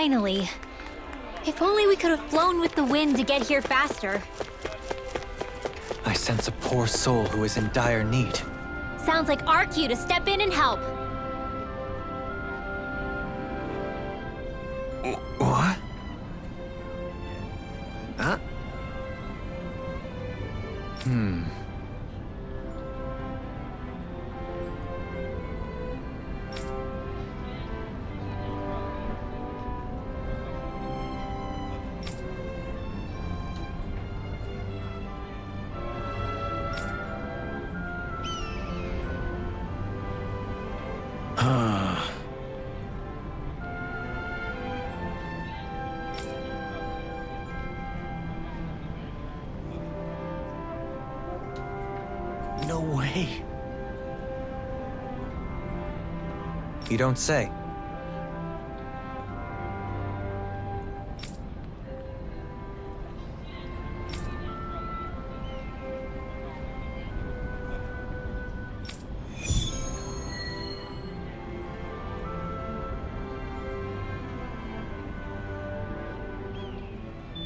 Finally. If only we could have flown with the wind to get here faster. I sense a poor soul who is in dire need. Sounds like our cue to step in and help. What? Huh? No way. You don't say.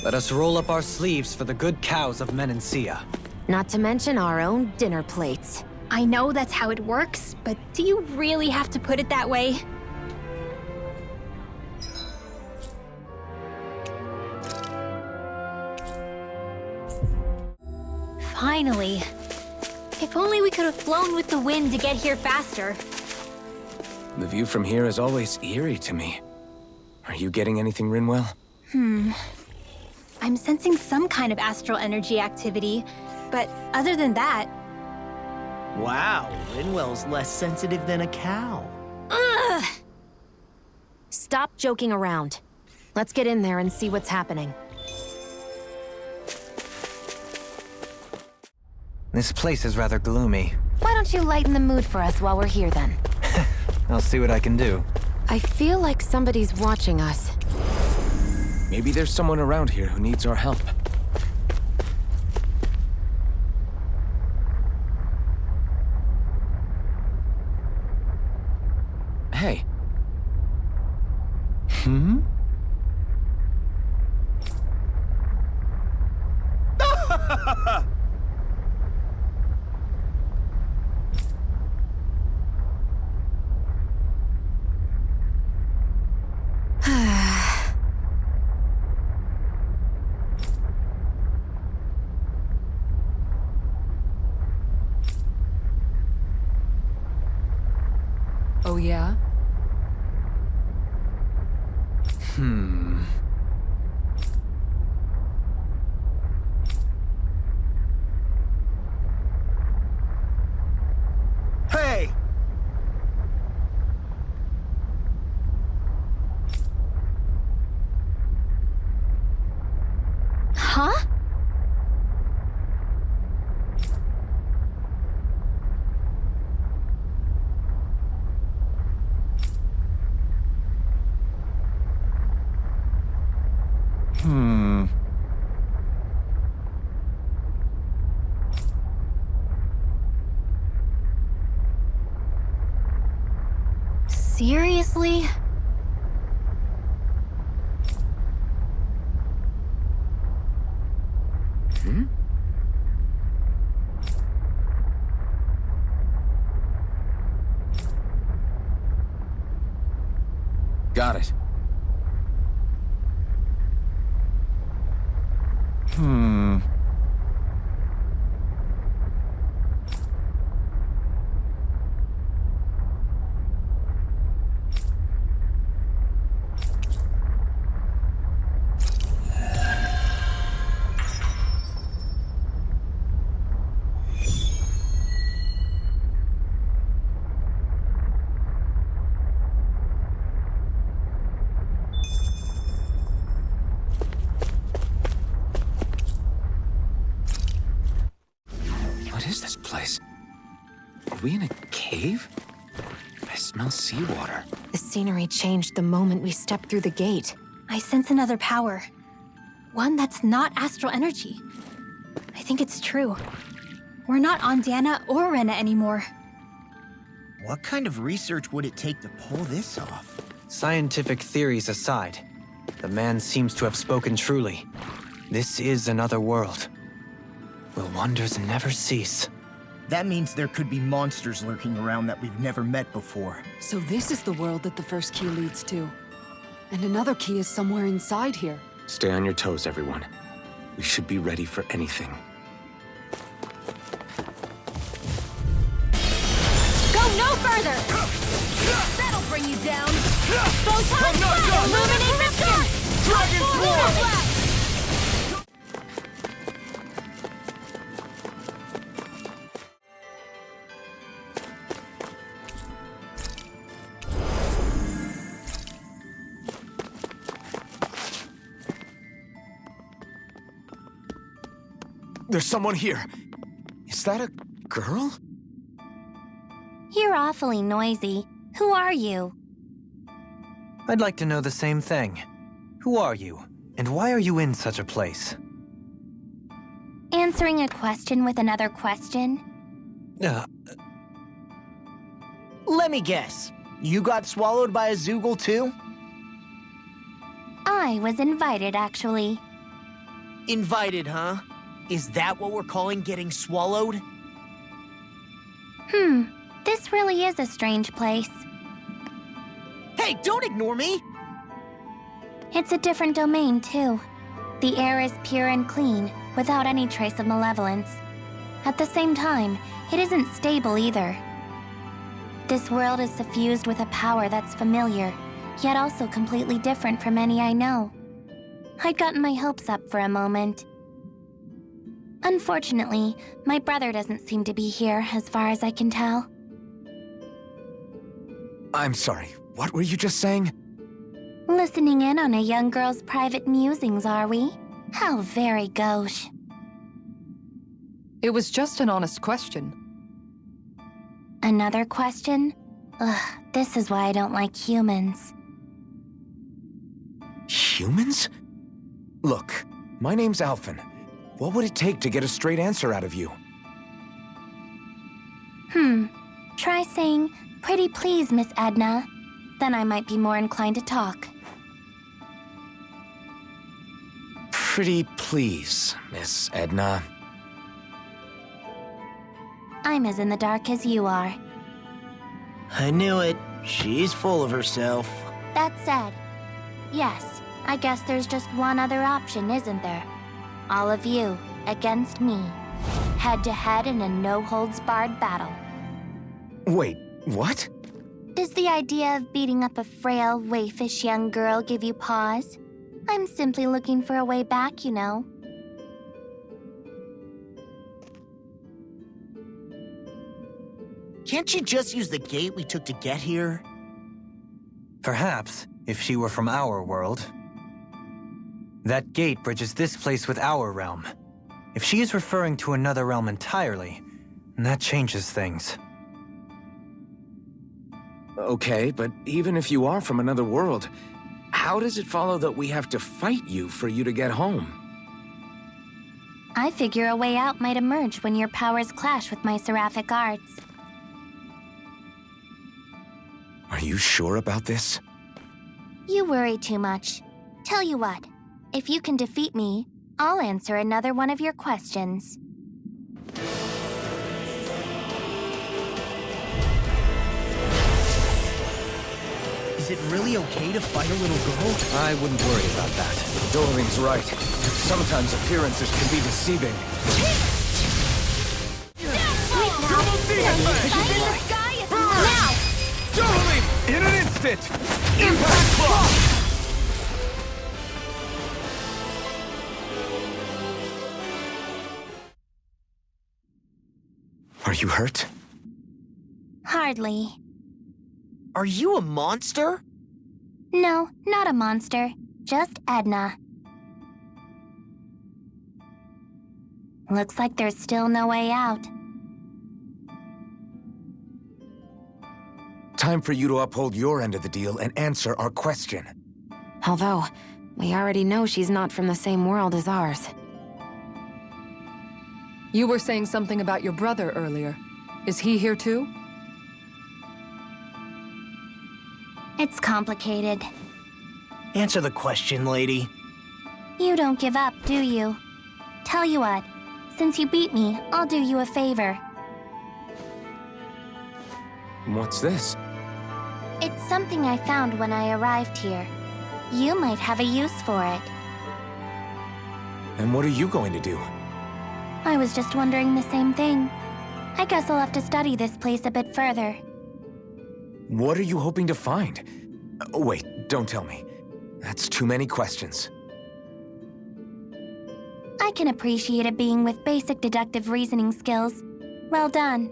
Let us roll up our sleeves for the good cows of Menancia. Not to mention our own dinner plates. I know that's how it works, but do you really have to put it that way? Finally. If only we could have flown with the wind to get here faster. The view from here is always eerie to me. Are you getting anything, Rinwell? I'm sensing some kind of astral energy activity, but other than that... Wow, Rinwell's less sensitive than a cow. Ugh! Stop joking around. Let's get in there and see what's happening. This place is rather gloomy. Why don't you lighten the mood for us while we're here then? I'll see what I can do. I feel like somebody's watching us. Maybe there's someone around here who needs our help. Hey. Oh yeah? Hey! Huh? Seriously? Got it. What is this place? Are we in a cave? I smell seawater. The scenery changed the moment we stepped through the gate. I sense another power. One that's not astral energy. I think it's true. We're not on Dahna or Rena anymore. What kind of research would it take to pull this off? Scientific theories aside, The man seems to have spoken truly. This is another world. Will wonders never cease? That means there could be monsters lurking around that we've never met before. So this is the world that the first key leads to. And another key is somewhere inside here. Stay on your toes, everyone. We should be ready for anything. Go no further! That'll bring you down! Photon fire! Illuminate the sky! Dragon Swarm! There's someone here. Is that a girl? You're awfully noisy. Who are you? I'd like to know the same thing. Who are you, and why are you in such a place? Answering a question with another question? Let me guess. You got swallowed by a Zoogle too? I was invited, actually. Invited, huh? Is that what we're calling getting swallowed? This really is a strange place. Hey, don't ignore me! It's a different domain, too. The air is pure and clean, without any trace of malevolence. At the same time, it isn't stable either. This world is suffused with a power that's familiar, yet also completely different from any I know. I'd gotten my hopes up for a moment. Unfortunately, my brother doesn't seem to be here, as far as I can tell. I'm sorry, what were you just saying? Listening in on a young girl's private musings, are we? How very gauche. It was just an honest question. Another question? Ugh, this is why I don't like humans. Humans? Look, my name's Alphen. What would it take to get a straight answer out of you? Try saying, "Pretty please, Miss Edna." Then I might be more inclined to talk. Pretty please, Miss Edna. I'm as in the dark as you are. I knew it. She's full of herself. That said, yes, I guess there's just one other option, isn't there? All of you against me. Head to head in a no-holds-barred battle. Wait, what? Does the idea of beating up a frail, waifish young girl give you pause? I'm simply looking for a way back, you know. Can't you just use the gate we took to get here? Perhaps, if she were from our world. That gate bridges this place with our realm. If she is referring to another realm entirely, that changes things. Okay, but even if you are from another world, how does it follow that we have to fight you for you to get home? I figure a way out might emerge when your powers clash with my seraphic arts. Are you sure about this? You worry too much. Tell you what, if you can defeat me, I'll answer another one of your questions. Is it really okay to fight a little girl? I wouldn't worry about that. Dohaling's right. Sometimes appearances can be deceiving. Now! Dohalim! In an instant! Impact Claw! Are you hurt? Hardly. Are you a monster? No, not a monster. Just Edna. Looks like there's still no way out. Time for you to uphold your end of the deal and answer our question. Although, we already know she's not from the same world as ours. You were saying something about your brother earlier. Is he here too? It's complicated. Answer the question, lady. You don't give up, do you? Tell you what, since you beat me, I'll do you a favor. What's this? It's something I found when I arrived here. You might have a use for it. And what are you going to do? I was just wondering the same thing. I guess I'll have to study this place a bit further. What are you hoping to find? Wait, don't tell me. That's too many questions. I can appreciate a being with basic deductive reasoning skills. Well done.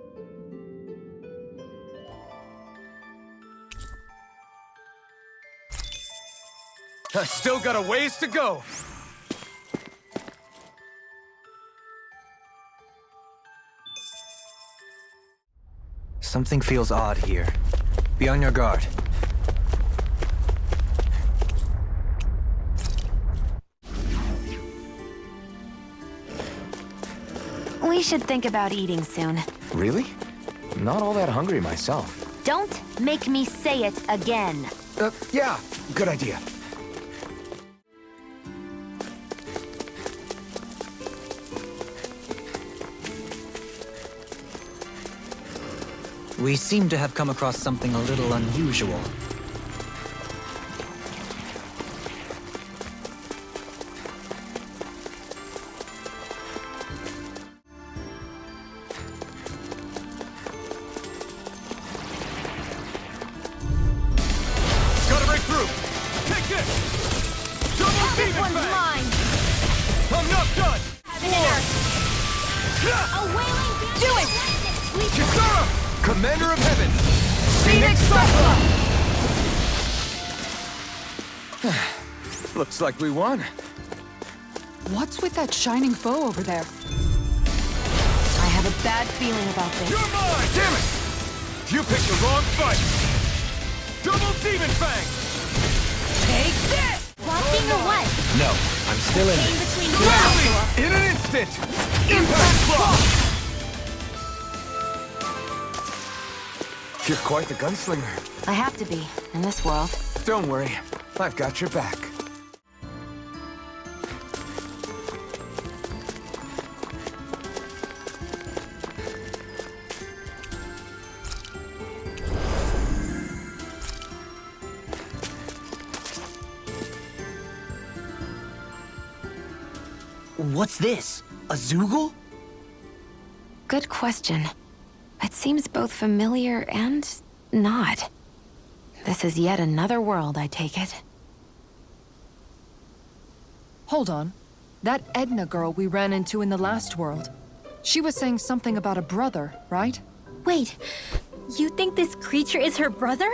I still got a ways to go. Something feels odd here. Be on your guard. We should think about eating soon. Really? Not all that hungry myself. Don't make me say it again. Yeah, good idea. We seem to have come across something a little unusual. Gotta break through! Take this! Double This demon one's fang! mine! I'm not done! A wailing do it! Kisara! Commander of Heaven! Phoenix Cyclone! Looks like we won. What's with that shining foe over there? I have a bad feeling about this. You're mine! Damn it! You picked the wrong fight! Double demon fang! Take this! Blocking or what? No, I'm still in Came it. between Rally! In an instant! Impact block! You're quite the gunslinger. I have to be, in this world. Don't worry, I've got your back. What's this? A Zoogle? Good question. It seems both familiar and not. This is yet another world, I take it. Hold on. That Edna girl we ran into in the last world. She was saying something about a brother, right? Wait, you think this creature is her brother?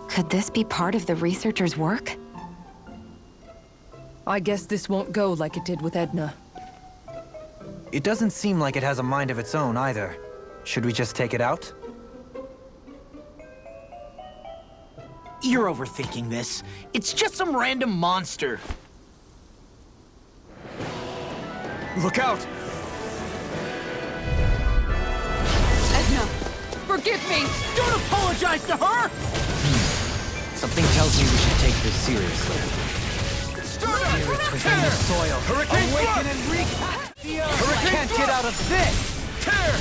Could this be part of the researcher's work? I guess this won't go like it did with Edna. It doesn't seem like it has a mind of its own either. Should we just take it out? You're overthinking this. It's just some random monster. Look out! Edna! Forgive me! Don't apologize to her! Something tells me we should take this seriously. Stardust! Within the soil. Hurricane Awaken thrust! and recap! Hurricane Can't get out of this! Tear!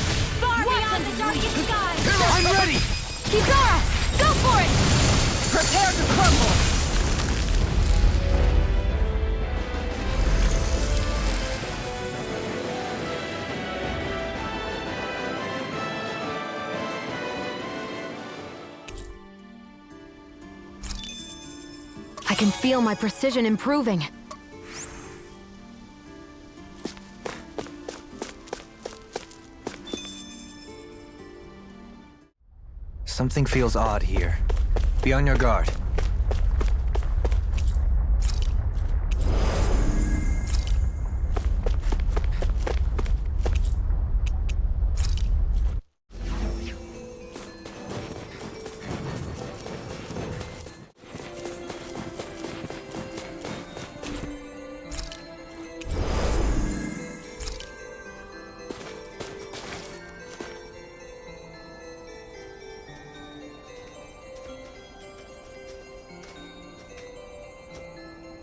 Far beyond the darkest sky! I'm ready! Kisara! Go for it! Prepare to crumble! I can feel my precision improving. Something feels odd here. Be on your guard.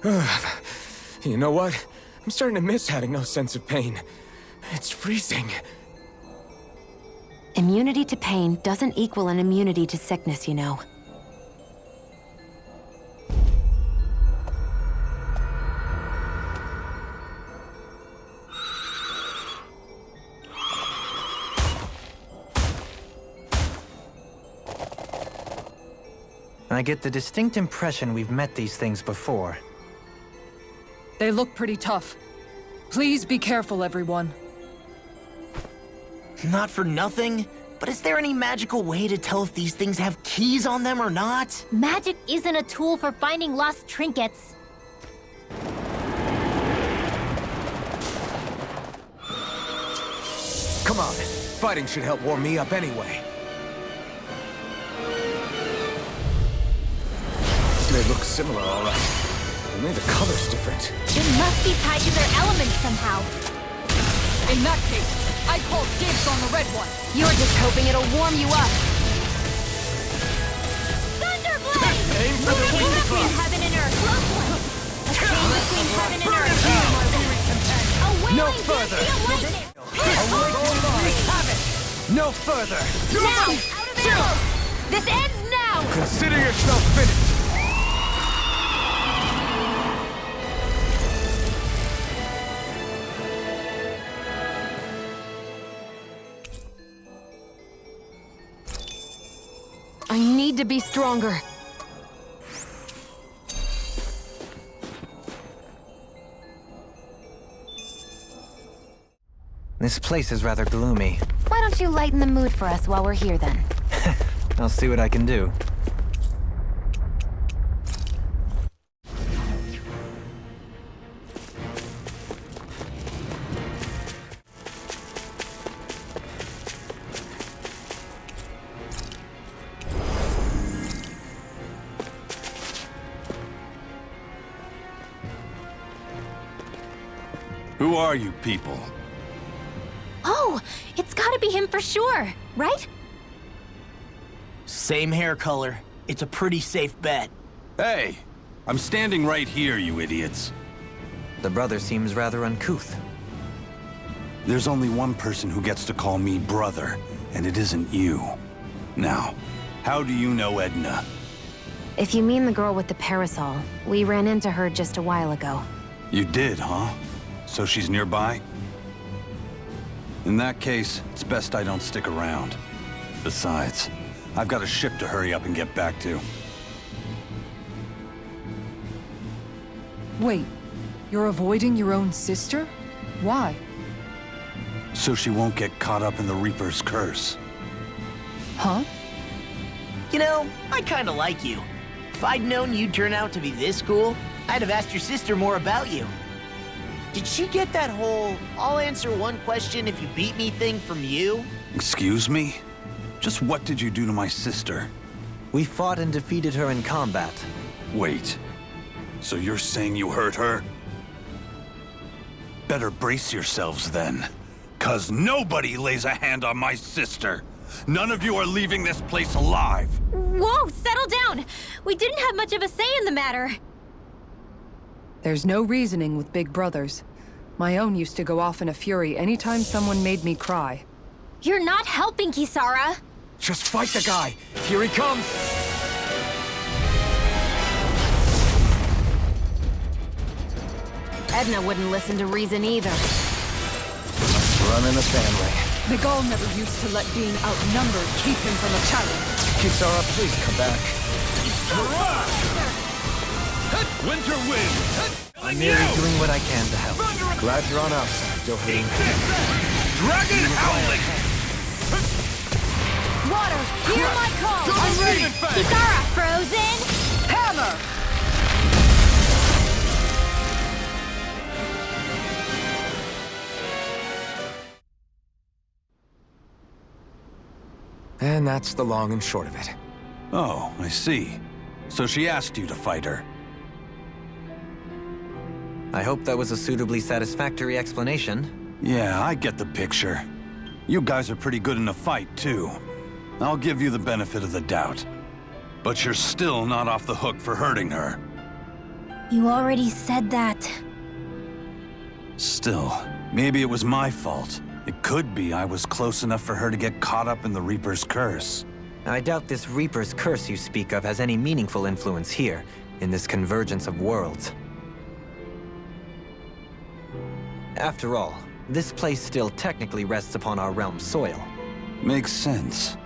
You know what? I'm starting to miss having no sense of pain. It's freezing. Immunity to pain doesn't equal an immunity to sickness, you know. I get the distinct impression we've met these things before. They look pretty tough. Please be careful, everyone. Not for nothing, but is there any magical way to tell if these things have keys on them or not? Magic isn't a tool for finding lost trinkets. Come on, fighting should help warm me up anyway. They look similar, all right. Only the color's different. It must be tied to their elements somehow. In that case, I call dibs on the red one. You're just hoping it'll warm you up. Thunderblade! Aim for the Moving wing between buff. heaven and earth. Close one. A chain between heaven and earth. A No wailing further. awakening. No further! Now! Out of arrows! This ends now! Consider yourself finished. I need to be stronger. This place is rather gloomy. Why don't you lighten the mood for us while we're here, then? I'll see what I can do. Who are you people? Oh, it's gotta be him for sure, right? Same hair color. It's a pretty safe bet. Hey, I'm standing right here, you idiots. The brother seems rather uncouth. There's only one person who gets to call me brother, and it isn't you. Now, how do you know Edna? If you mean the girl with the parasol, we ran into her just a while ago. You did, huh? So she's nearby? In that case, it's best I don't stick around. Besides, I've got a ship to hurry up and get back to. Wait, you're avoiding your own sister? Why? So she won't get caught up in the Reaper's curse. Huh? You know, I kinda like you. If I'd known you'd turn out to be this cool, I'd have asked your sister more about you. Did she get that whole, I'll answer one question if you beat me thing from you? Excuse me? Just what did you do to my sister? We fought and defeated her in combat. Wait. So you're saying you hurt her? Better brace yourselves then. 'Cause nobody lays a hand on my sister. None of you are leaving this place alive. Whoa, settle down! We didn't have much of a say in the matter. There's no reasoning with big brothers. My own used to go off in a fury anytime someone made me cry. You're not helping, Kisara. Just fight the guy. Here he comes. Edna wouldn't listen to reason either. Run in the family. Miguel never used to let being outnumbered keep him from a challenge. Kisara, please come back. Winter wind! I'm merely doing what I can to help. Glad you're on our side, Dohalim. Dragon howling! Water, hear my call! I'm ready! Kisara, frozen! Hammer! And that's the long and short of it. Oh, I see. So she asked you to fight her. I hope that was a suitably satisfactory explanation. Yeah, I get the picture. You guys are pretty good in a fight, too. I'll give you the benefit of the doubt. But you're still not off the hook for hurting her. You already said that. Still, maybe it was my fault. It could be I was close enough for her to get caught up in the Reaper's curse. I doubt this Reaper's curse you speak of has any meaningful influence here, in this convergence of worlds. After all, this place still technically rests upon our realm's soil. Makes sense.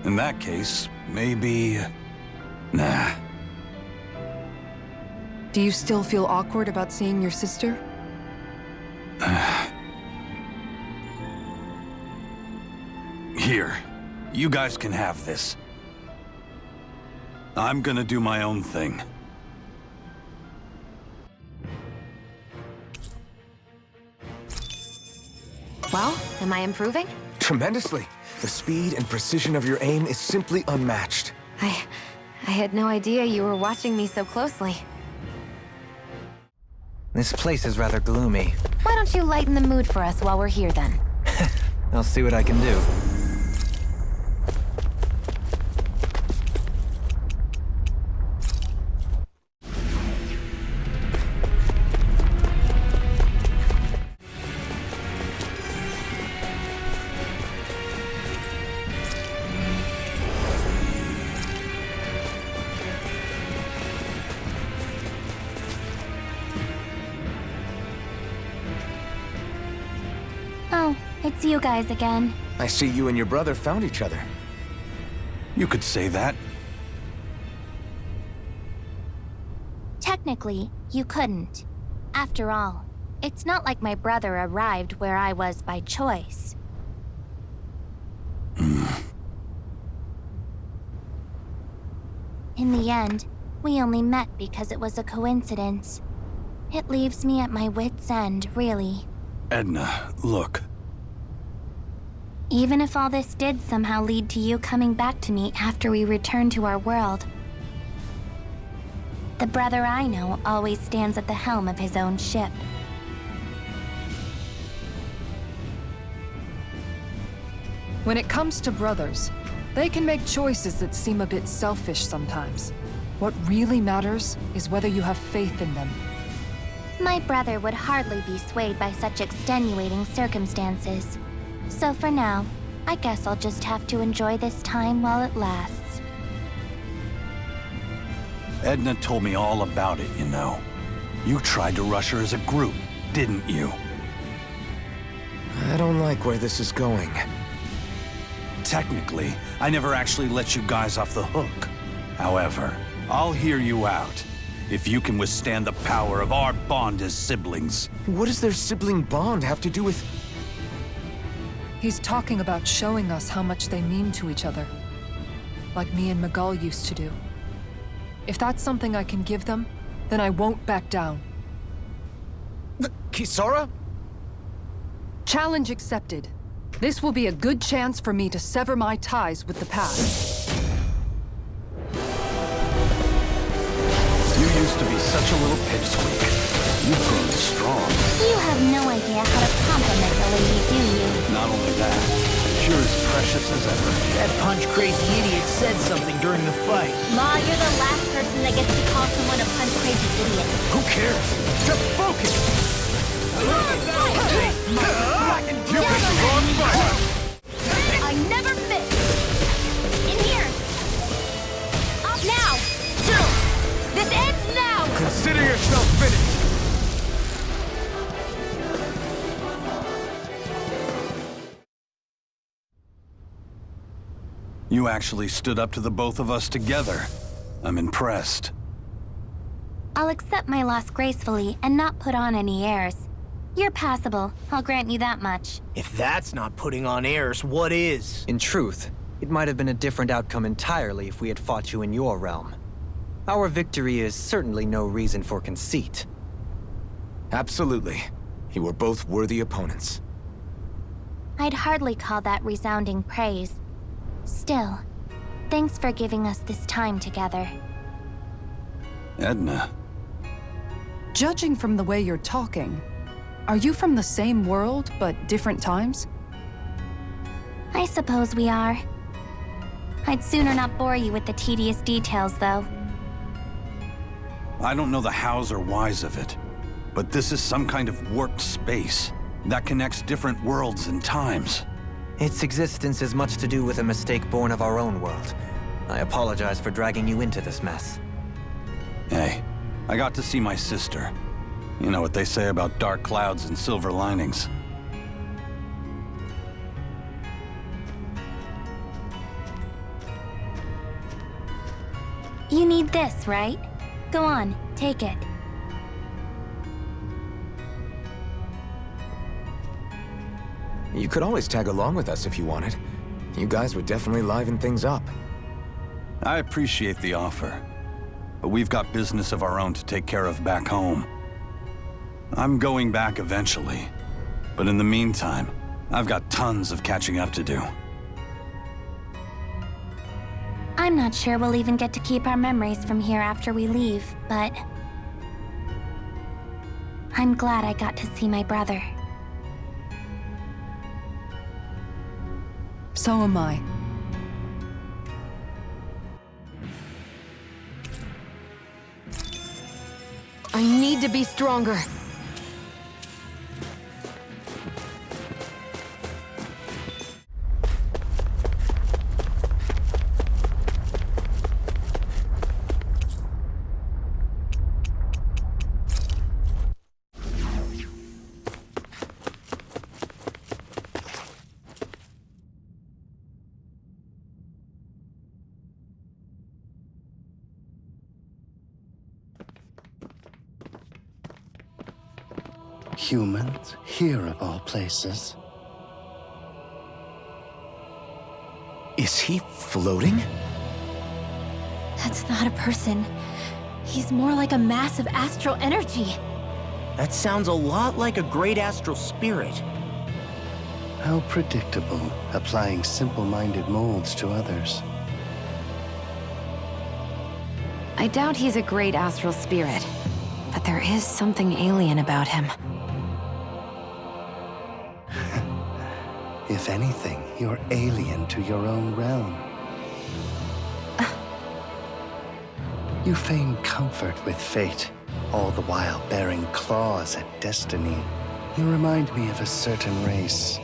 In that case, maybe... Nah. Do you still feel awkward about seeing your sister? Here, you guys can have this. I'm gonna do my own thing. Well, am I improving? Tremendously. The speed and precision of your aim is simply unmatched. I had no idea you were watching me so closely. This place is rather gloomy. Why don't you lighten the mood for us while we're here then? I'll see what I can do. Oh, it's you guys again. I see you and your brother found each other. You could say that. Technically, you couldn't. After all, it's not like my brother arrived where I was by choice. In the end, we only met because it was a coincidence. It leaves me at my wit's end, really. Edna, look. Even if all this did somehow lead to you coming back to me after we return to our world, the brother I know always stands at the helm of his own ship. When it comes to brothers, they can make choices that seem a bit selfish sometimes. What really matters is whether you have faith in them. My brother would hardly be swayed by such extenuating circumstances. So for now, I guess I'll just have to enjoy this time while it lasts. Edna told me all about it, you know. You tried to rush her as a group, didn't you? I don't like where this is going. Technically, I never actually let you guys off the hook. However, I'll hear you out. If you can withstand the power of our bond as siblings. What does their sibling bond have to do with... He's talking about showing us how much they mean to each other. Like me and Miguel used to do. If that's something I can give them, then I won't back down. Kisara? Challenge accepted. This will be a good chance for me to sever my ties with the past. You used to be such a little pipsqueak. You've grown strong. You have no idea how to compliment a lady, do you? Not only that, you're as precious as ever. That punch-crazy idiot said something during the fight. Ma, you're the last person that gets to call someone a punch-crazy idiot. Who cares? Just focus! I never miss! In here! Up now! This ends now! Consider yourself finished! You actually stood up to the both of us together. I'm impressed. I'll accept my loss gracefully and not put on any airs. You're passable, I'll grant you that much. If that's not putting on airs, what is? In truth, it might have been a different outcome entirely if we had fought you in your realm. Our victory is certainly no reason for conceit. Absolutely. You were both worthy opponents. I'd hardly call that resounding praise. Still, thanks for giving us this time together. Edna. Judging from the way you're talking, are you from the same world, but different times? I suppose we are. I'd sooner not bore you with the tedious details, though. I don't know the hows or whys of it, but this is some kind of warped space that connects different worlds and times. Its existence is much to do with a mistake born of our own world. I apologize for dragging you into this mess. Hey, I got to see my sister. You know what they say about dark clouds and silver linings. You need this, right? Go on, take it. You could always tag along with us if you wanted. You guys would definitely liven things up. I appreciate the offer, but we've got business of our own to take care of back home. I'm going back eventually, but in the meantime, I've got tons of catching up to do. I'm not sure we'll even get to keep our memories from here after we leave, but... I'm glad I got to see my brother. So am I. I need to be stronger. Humans, here of all places. Is he floating? That's not a person. He's more like a mass of astral energy. That sounds a lot like a great astral spirit. How predictable, applying simple-minded molds to others. I doubt he's a great astral spirit, but there is something alien about him. If anything, you're alien to your own realm. You feign comfort with fate, all the while bearing claws at destiny. You remind me of a certain race.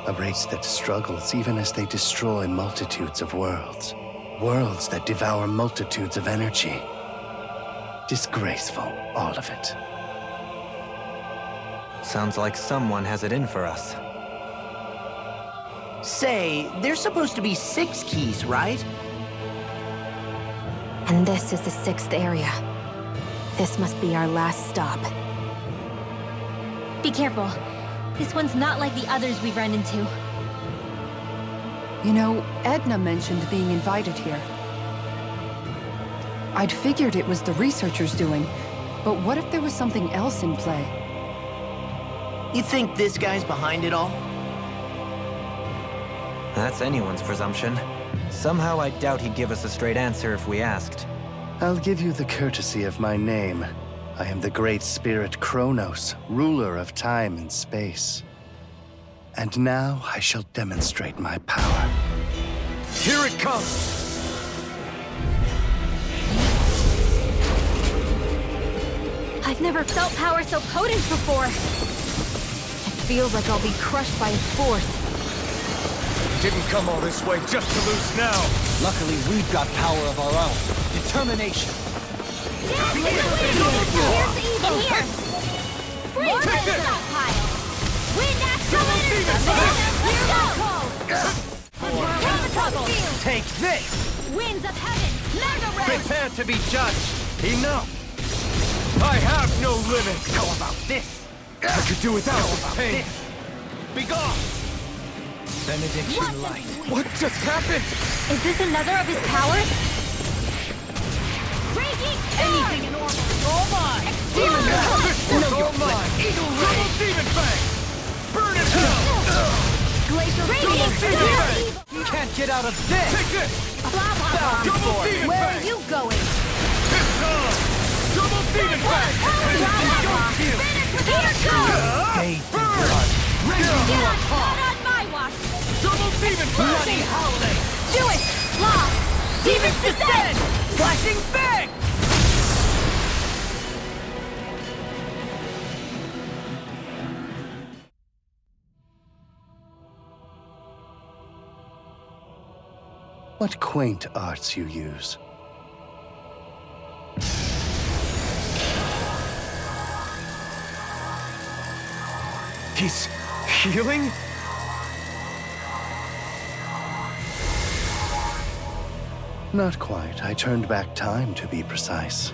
A race that struggles even as they destroy multitudes of worlds. Worlds that devour multitudes of energy. Disgraceful, all of it. Sounds like someone has it in for us. Say, there's supposed to be 6 keys, right? And this is the 6th area. This must be our last stop. Be careful. This one's not like the others we've run into. You know, Edna mentioned being invited here. I'd figured it was the researchers doing, but what if there was something else in play? You think this guy's behind it all? That's anyone's presumption. Somehow I doubt he'd give us a straight answer if we asked. I'll give you the courtesy of my name. I am the great spirit Kronos, ruler of time and space. And now I shall demonstrate my power. Here it comes! I've never felt power so potent before. It feels like I'll be crushed by its force. Didn't come all this way just to lose now. Luckily, we've got power of our own. Determination. Here's the evil here! Freeze the stockpile! Wind astral energy! Here we go! Kill the trouble! Take this! Winds of heaven! Mega ray! Prepare to be judged. Enough! I have no limits! How about this? I could do without this pain. Be gone! Benediction light. What just happened? Is this another of his powers? Raging Anything in order! All mine! Demon Bang! This one's all mine! Double Demon Bang! Burn it down! Glacial Double Demon Bang! You can't get out of this! Take this! Blah, blah, blah. Double Demon Where Bang! are you going? This time! Double Demon Bang! Blah, blah, blah. Here Here comes! Bathed in blood. Get on, not on my watch! Double Demon Bang! Bloody howling! Do it! Law! Demons descend! Flashing bang! What quaint arts you use. He's healing? Not quite. I turned back time, to be precise.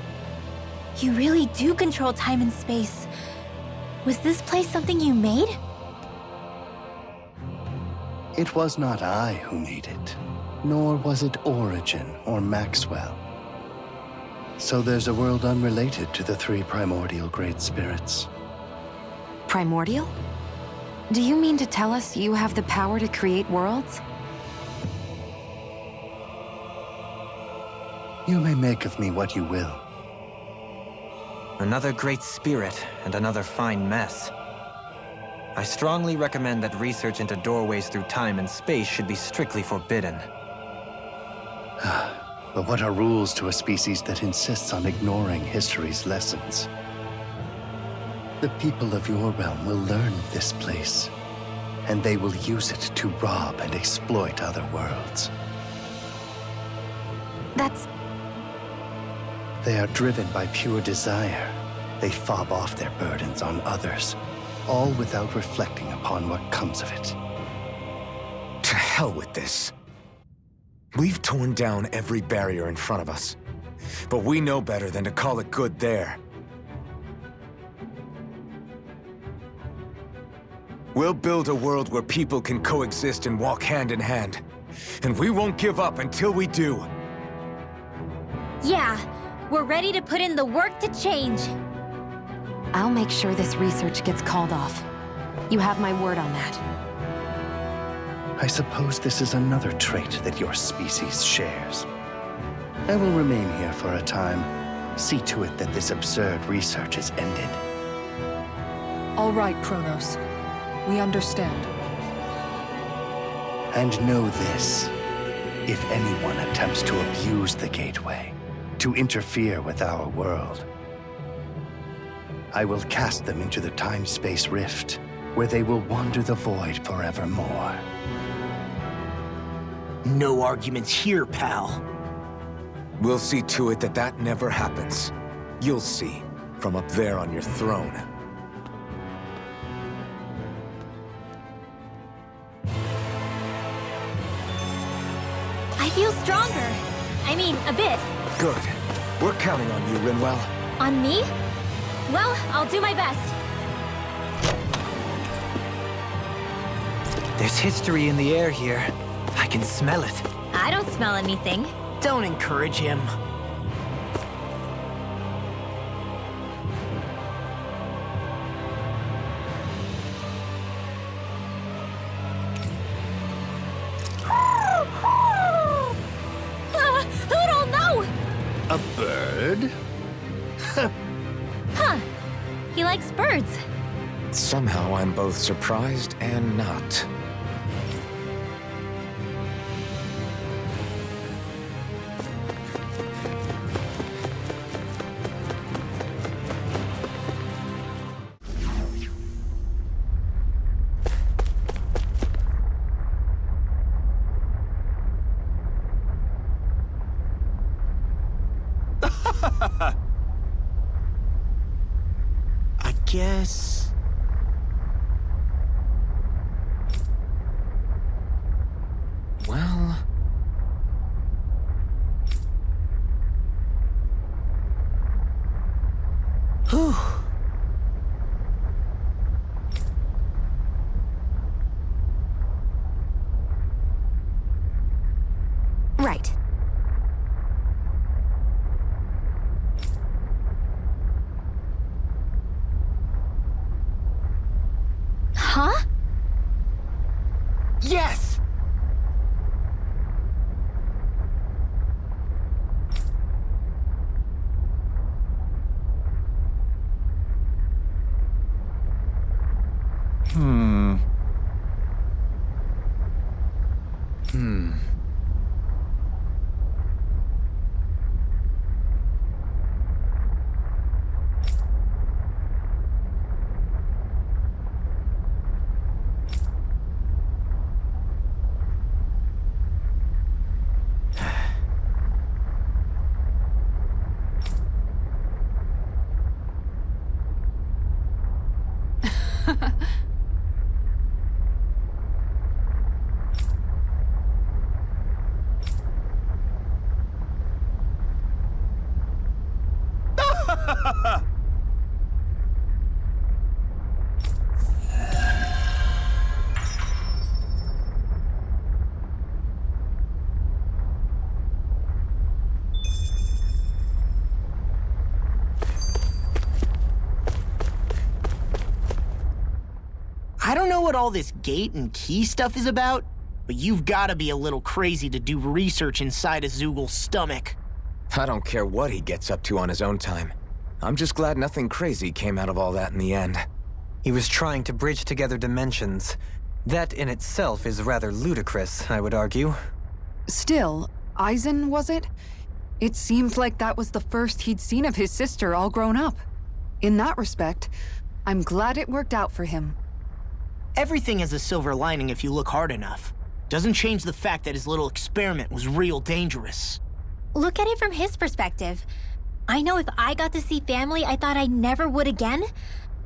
You really do control time and space. Was this place something you made? It was not I who made it, nor was it Origin or Maxwell. So there's a world unrelated to the three primordial great spirits. Primordial? Do you mean to tell us you have the power to create worlds? You may make of me what you will. Another great spirit and another fine mess. I strongly recommend that research into doorways through time and space should be strictly forbidden. But what are rules to a species that insists on ignoring history's lessons? The people of your realm will learn of this place, and they will use it to rob and exploit other worlds. That's... They are driven by pure desire. They fob off their burdens on others, all without reflecting upon what comes of it. To hell with this. We've torn down every barrier in front of us, but we know better than to call it good there. We'll build a world where people can coexist and walk hand in hand, and we won't give up until we do. Yeah, we're ready to put in the work to change. I'll make sure this research gets called off. You have my word on that. I suppose this is another trait that your species shares. I will remain here for a time. See to it that this absurd research is ended. All right, Kronos. We understand. And know this. If anyone attempts to abuse the Gateway, to interfere with our world, I will cast them into the time-space rift, where they will wander the void forevermore. No arguments here, pal. We'll see to it that that never happens. You'll see, from up there on your throne. I feel stronger. I mean, a bit. Good. We're counting on you, Rinwell. On me? Well, I'll do my best. There's history in the air here. I can smell it. I don't smell anything. Don't encourage him. Who'd know? A bird? Huh. He likes birds. Somehow I'm both surprised and not. I guess... Well... Whew. Right. Huh? Yes! I don't know what all this gate and key stuff is about, but you've gotta be a little crazy to do research inside a Zoogl's stomach. I don't care what he gets up to on his own time. I'm just glad nothing crazy came out of all that in the end. He was trying to bridge together dimensions. That in itself is rather ludicrous, I would argue. Still, Eisen, was it? It seemed like that was the first he'd seen of his sister all grown up. In that respect, I'm glad it worked out for him. Everything has a silver lining if you look hard enough. Doesn't change the fact that his little experiment was real dangerous. Look at it from his perspective. I know if I got to see family I thought I never would again,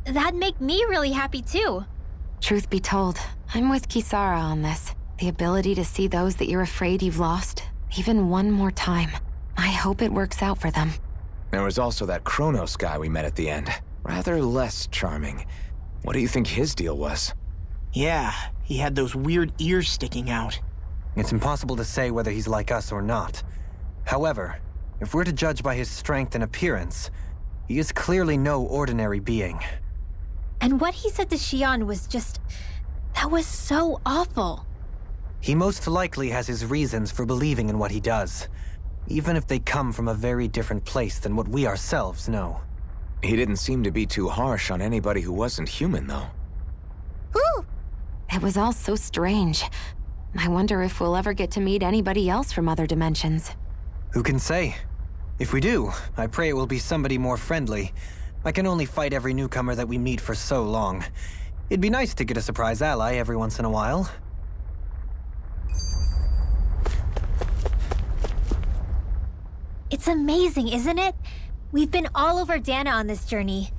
that'd make me really happy too. Truth be told, I'm with Kisara on this. The ability to see those that you're afraid you've lost, even one more time. I hope it works out for them. There was also that Kronos guy we met at the end. Rather less charming. What do you think his deal was? Yeah, he had those weird ears sticking out. It's impossible to say whether he's like us or not. However, if we're to judge by his strength and appearance, he is clearly no ordinary being. And what he said to Shionne was just... that was so awful. He most likely has his reasons for believing in what he does, even if they come from a very different place than what we ourselves know. He didn't seem to be too harsh on anybody who wasn't human, though. Whew! It was all so strange. I wonder if we'll ever get to meet anybody else from other dimensions. Who can say? If we do, I pray it will be somebody more friendly. I can only fight every newcomer that we meet for so long. It'd be nice to get a surprise ally every once in a while. It's amazing, isn't it? We've been all over Dahna on this journey.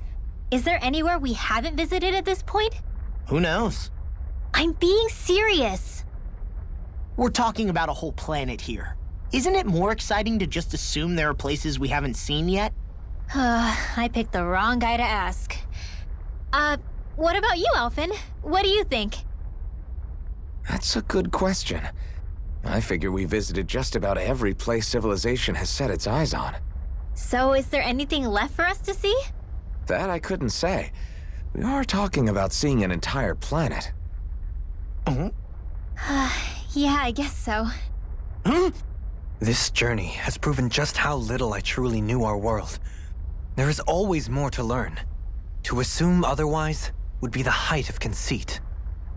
Is there anywhere we haven't visited at this point? Who knows? I'm being serious. We're talking about a whole planet here. Isn't it more exciting to just assume there are places we haven't seen yet? I picked the wrong guy to ask. What about you, Alphen? What do you think? That's a good question. I figure we visited just about every place civilization has set its eyes on. So is there anything left for us to see? That I couldn't say. We are talking about seeing an entire planet. Yeah, I guess so. This journey has proven just how little I truly knew our world. There is always more to learn. To assume otherwise would be the height of conceit.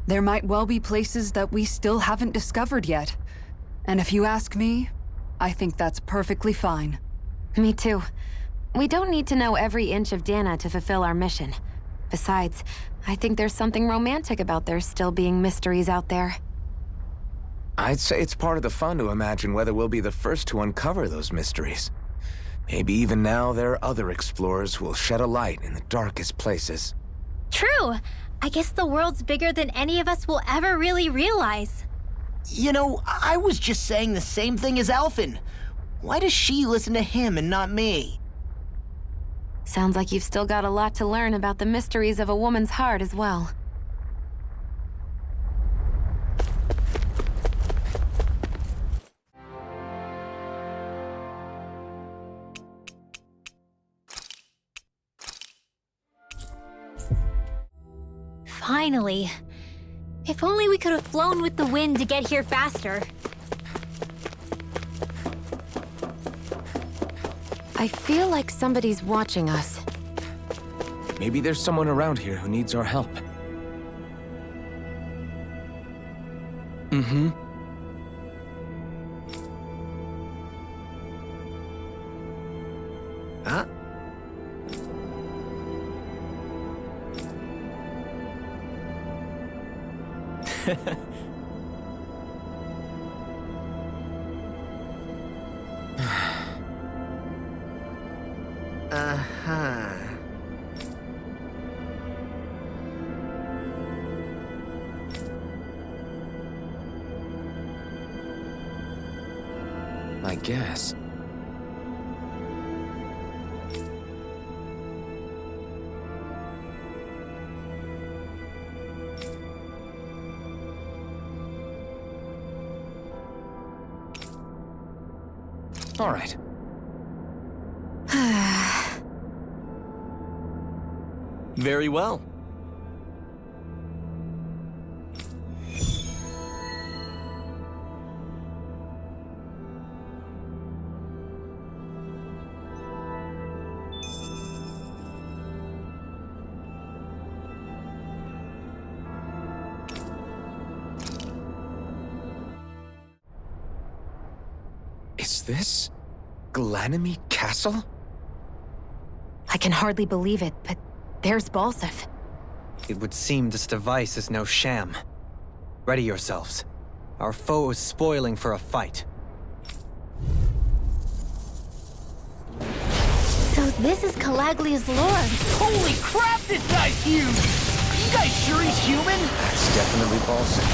There might well be places that we still haven't discovered yet. And if you ask me, I think that's perfectly fine. Me too. We don't need to know every inch of Dahna to fulfill our mission. Besides, I think there's something romantic about there still being mysteries out there. I'd say it's part of the fun to imagine whether we'll be the first to uncover those mysteries. Maybe even now there are other explorers who will shed a light in the darkest places. True. I guess the world's bigger than any of us will ever really realize. You know, I was just saying the same thing as Alphen. Why does she listen to him and not me? Sounds like you've still got a lot to learn about the mysteries of a woman's heart as well. Finally. If only we could have flown with the wind to get here faster. I feel like somebody's watching us. Maybe there's someone around here who needs our help. Mm-hmm. Huh? Uh-huh. I guess. All right. Very well. Is this Glanamy Castle? I can hardly believe it, but there's Balsif. It would seem this device is no sham. Ready yourselves. Our foe is spoiling for a fight. So this is Calaglia's lord. Holy crap, this guy's huge! You guys sure he's human? That's definitely Balsif.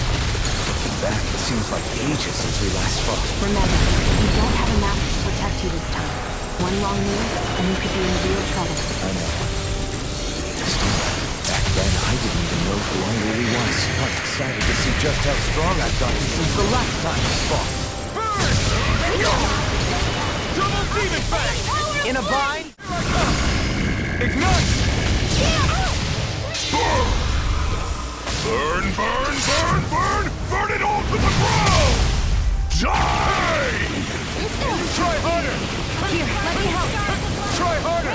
Looking back, it seems like ages since we last fought. Remember, you don't have a master to protect you this time. One wrong move, and you could be in real trouble. I know. Back then, I didn't even know who I really was. I'm excited to see just how strong I've gotten since the last time we fought. Burn! Double demon fang! In a bind? Ignite! Burn, burn, burn, burn! Burn it all to the ground! Die! Try harder! Here, let me help. Try harder!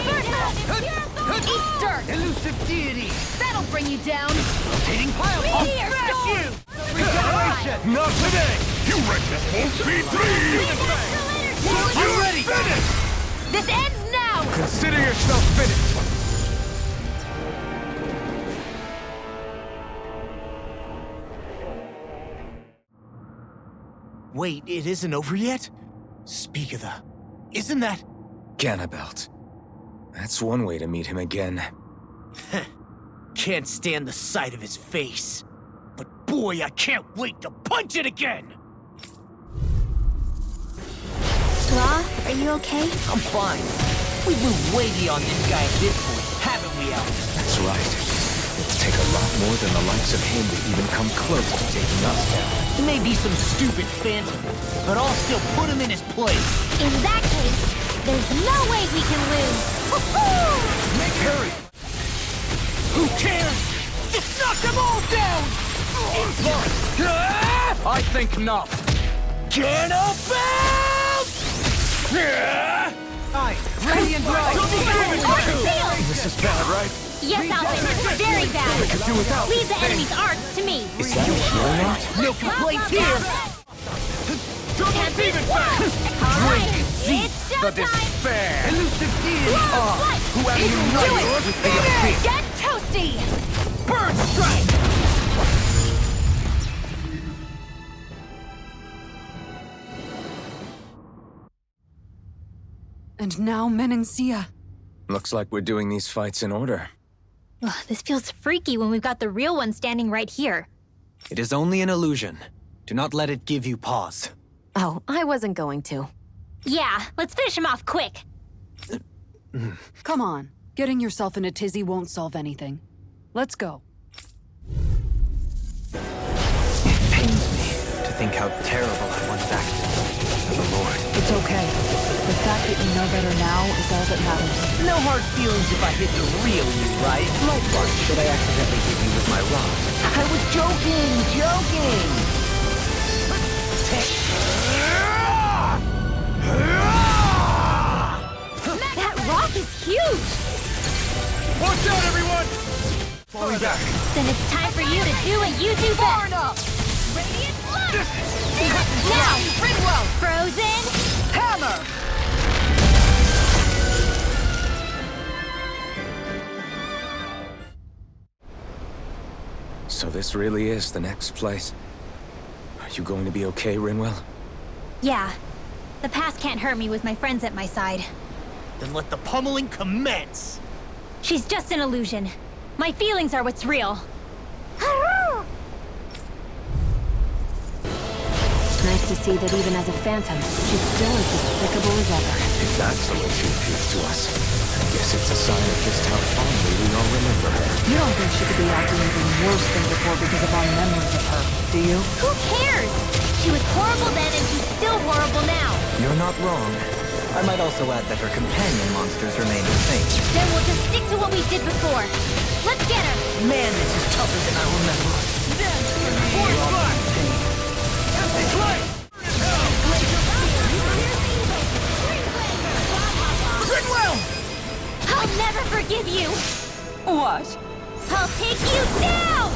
Eat dirt. Elusive deity! That'll bring you down. Rotating pile! I'll smash you! Regeneration! Not today! You wretches won't beat me! I'm ready! Finished! This ends now. Consider yourself finished! Wait, it isn't over yet? Speak of the... Isn't that... Ganabelt. That's one way to meet him again. Can't stand the sight of his face. But boy, I can't wait to punch it again! Law, are you okay? I'm fine. We've moved way beyond this guy at this point, haven't we, Alphen? That's right. It'll take a lot more than the likes of him to even come close to taking us down. He may be some stupid phantom, but I'll still put him in his place. In that case, there's no way we can lose. Woohoo! Make hurry! Who cares? Just knock them all down! I think not. Ganabelt! Aye, ready and dry! This is bad, right? Yes, Alphen, it's very bad. Do without. Leave the enemy's arts to me. Is that a healing art? No complaints here! Double demon fang! Alright, it's showtime! Fair. Elusive deity! Whoever you know with the defeat. Get toasty! Bird strike! And now Menencia. Looks like we're doing these fights in order. Ugh, this feels freaky when we've got the real one standing right here. It is only an illusion. Do not let it give you pause. Oh, I wasn't going to. Yeah, let's finish him off quick. Come on. Getting yourself in a tizzy won't solve anything. Let's go. It pains me to think how terrible I once acted as a lord. It's okay. The fact that you know better now is all that matters. No hard feelings if I hit the real you, right? Like what should I accidentally hit you with my rod? I was joking! That rock is huge! Watch out, everyone! Falling back. Then it's time for you to do what you do best. Radiant blood! Now, Rinwell! Frozen hammer! So this really is the next place. Are you going to be okay, Rinwell? Yeah. The past can't hurt me with my friends at my side. Then let the pummeling commence! She's just an illusion. My feelings are what's real. Nice to see that even as a phantom, she's still as despicable as ever. If that's the way she appears to us, I guess it's a sign of just how fondly we all remember her. You don't think she could be acting even worse than before because of our memories of her, do you? Who cares? She was horrible then and she's still horrible now. You're not wrong. I might also add that her companion monsters remain the same. Then we'll just stick to what we did before. Let's get her! Man, this is tougher than I remember. Rinwell! I'll never forgive you! What? I'll take you down!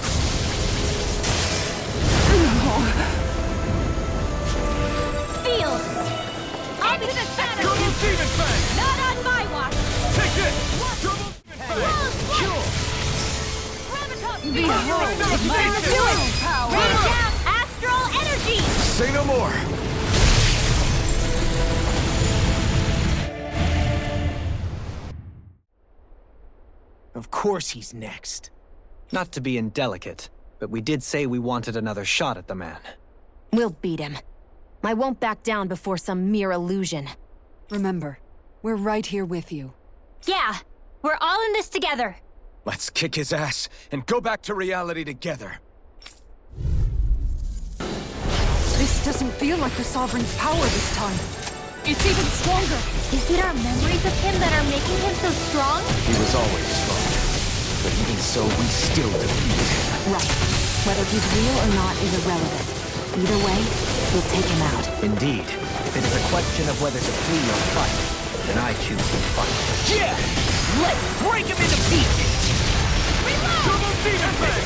Sealed! I'll be the shadow! Double Demon Fang! Not on my watch! Take this! Double Close! Behold my true power! Rain down astral energy! Say no more! Of course he's next. Not to be indelicate, but we did say we wanted another shot at the man. We'll beat him. I won't back down before some mere illusion. Remember, we're right here with you. Yeah, we're all in this together. Let's kick his ass and go back to reality together. This doesn't feel like the Sovereign's power this time. It's even stronger. Is it our memories of him that are making him so strong? He was always strong. But even so, we still defeated him. Right. Whether he's real or not is irrelevant. Either way, we'll take him out. Indeed. If it is a question of whether to flee or fight, then I choose to fight. Yeah! Let's break him into pieces! Double Demon Fang!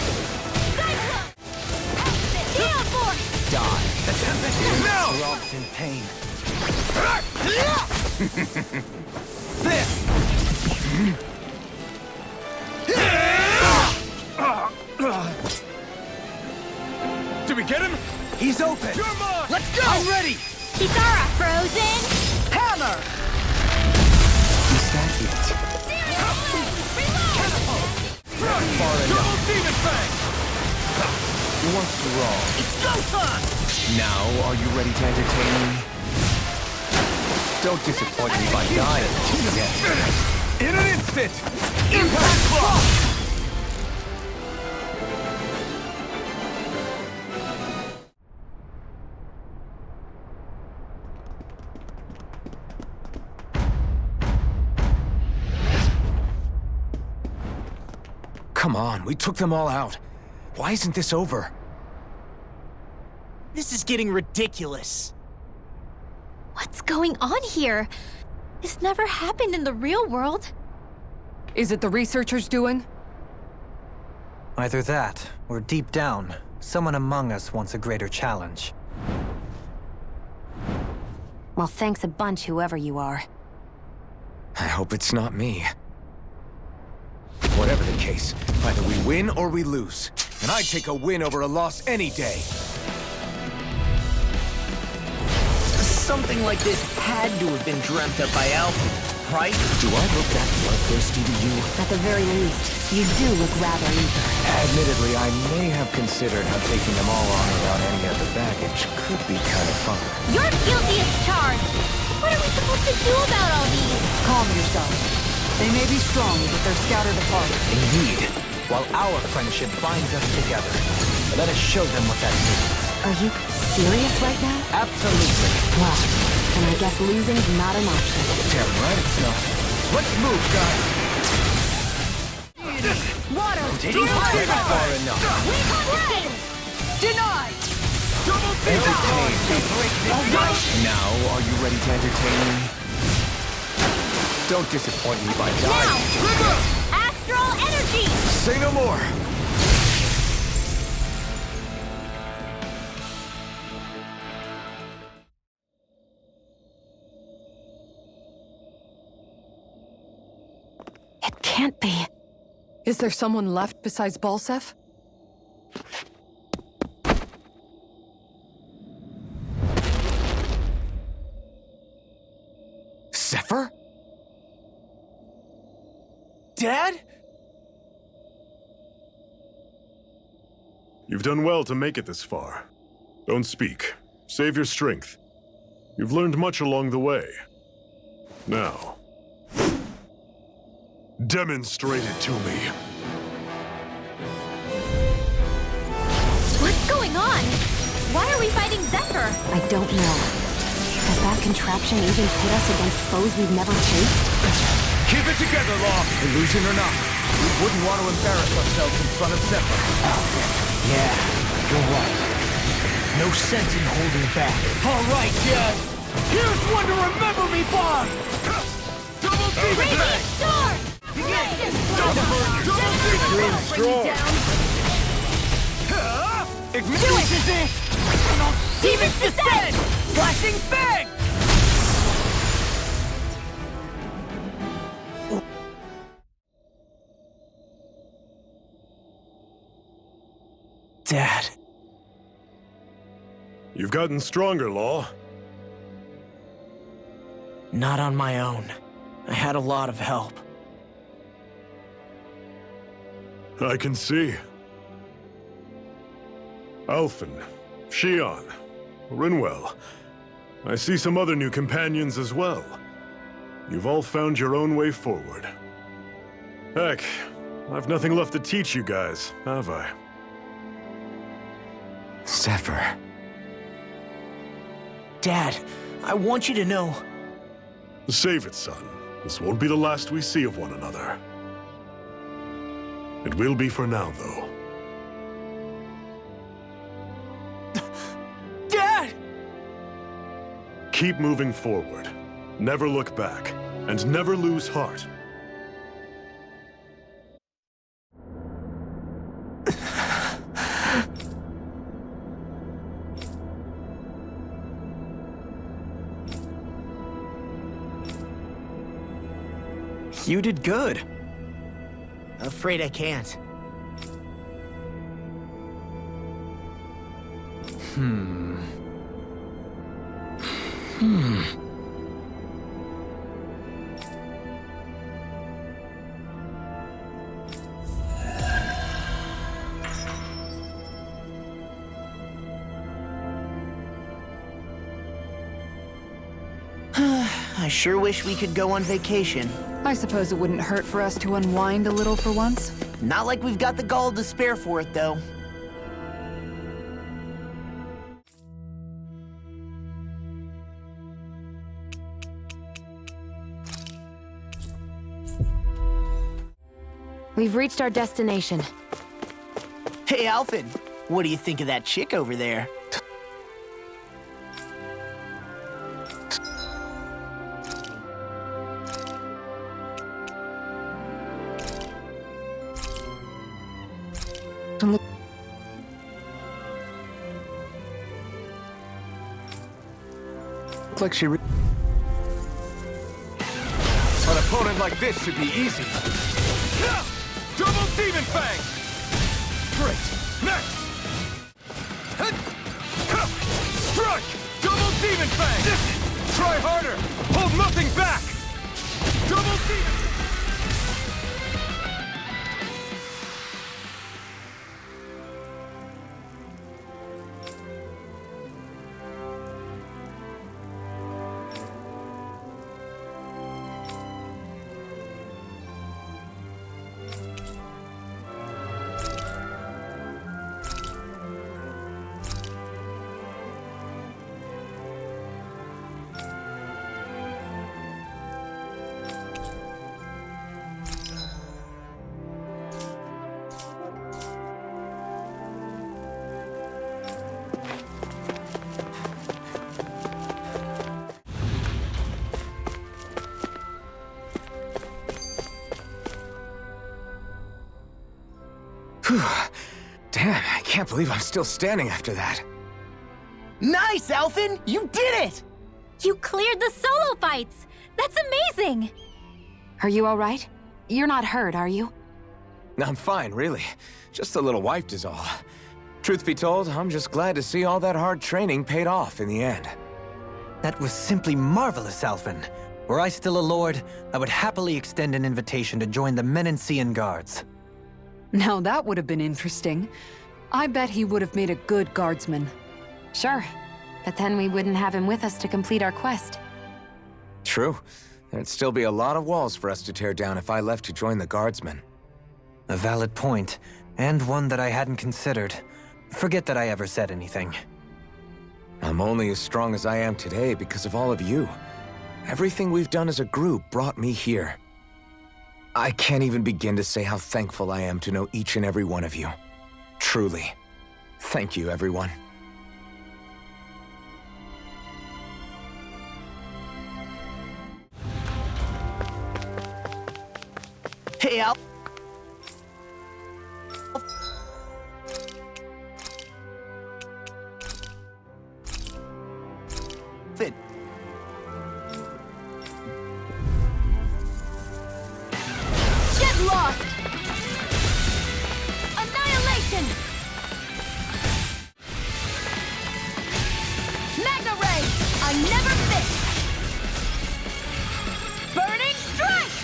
Heal force! Die. Now! Throbbed in pain. Did we get him? He's open! You're mine! Let's go! I'm ready! Kisara, frozen! Hammer! Is that it? Double Demon Fang! What's wrong? It's go time! Now, are you ready to entertain me? Don't disappoint me by dying. In an instant! Impact Clock! Come on, we took them all out. Why isn't this over? This is getting ridiculous. What's going on here? This never happened in the real world. Is it the researchers doing? Either that, or deep down, someone among us wants a greater challenge. Well, thanks a bunch, whoever you are. I hope it's not me. Whatever the case, either we win or we lose. And I'd take a win over a loss any day. Something like this had to have been dreamt up by Alphen, right? Do I look that bloodthirsty to you? At the very least, you do look rather eager. Admittedly, I may have considered how taking them all on without any of the baggage could be kind of fun. You're guilty as charged! What are we supposed to do about all these? Calm yourself. They may be strong, but they're scattered apart. Indeed. While our friendship binds us together, let us show them what that means. Are you serious right now? Absolutely. Well, then I guess losing's not an option. Damn right it's not. Let's move, guys! Water! Did you push it far enough? We complain! Denied! Double Demon Fang! Now, are you ready to entertain me? Don't disappoint me by dying. Now! Astral energy! Say no more! It can't be. Is there someone left besides Balsef? Zephyr? Dad? You've done well to make it this far. Don't speak. Save your strength. You've learned much along the way. Now, demonstrate it to me. What's going on? Why are we fighting Zephyr? I don't know. Has that contraption even put us against foes we've never faced? Keep it together, Law. Illusion or not, we wouldn't want to embarrass ourselves in front of Zephyr. Yeah, you're right. No sense in holding back. All right, here's one to remember me by! Double demon bang! Double demon strong! This is it! Demons descend! Flashing bang! Dad. You've gotten stronger, Law. Not on my own. I had a lot of help. I can see. Alphen, Shionne, Rinwell. I see some other new companions as well. You've all found your own way forward. Heck, I've nothing left to teach you guys, have I? Zephyr. Dad, I want you to know... Save it, son. This won't be the last we see of one another. It will be for now, though. Dad! Keep moving forward. Never look back. And never lose heart. You did good. Afraid I can't. I sure wish we could go on vacation. I suppose it wouldn't hurt for us to unwind a little for once. Not like we've got the gall to spare for it, though. We've reached our destination. Hey, Alphen, what do you think of that chick over there? Looks like she An opponent like this should be easy. Double demon fang! Great. Next! Strike! Double demon fang! Try harder! Hold nothing back! Double demon... Damn, I can't believe I'm still standing after that. Nice, Alphen! You did it! You cleared the solo fights! That's amazing! Are you all right? You're not hurt, are you? I'm fine, really. Just a little wiped is all. Truth be told, I'm just glad to see all that hard training paid off in the end. That was simply marvelous, Alphen. Were I still a lord, I would happily extend an invitation to join the Menancian Guards. Now that would have been interesting. I bet he would have made a good guardsman. Sure. But then we wouldn't have him with us to complete our quest. True. There'd still be a lot of walls for us to tear down if I left to join the guardsmen. A valid point, and one that I hadn't considered. Forget that I ever said anything. I'm only as strong as I am today because of all of you. Everything we've done as a group brought me here. I can't even begin to say how thankful I am to know each and every one of you. Truly. Thank you, everyone. Hey, Alphen. Get lost! Annihilation! Magna Ray! I never miss! Burning Strike!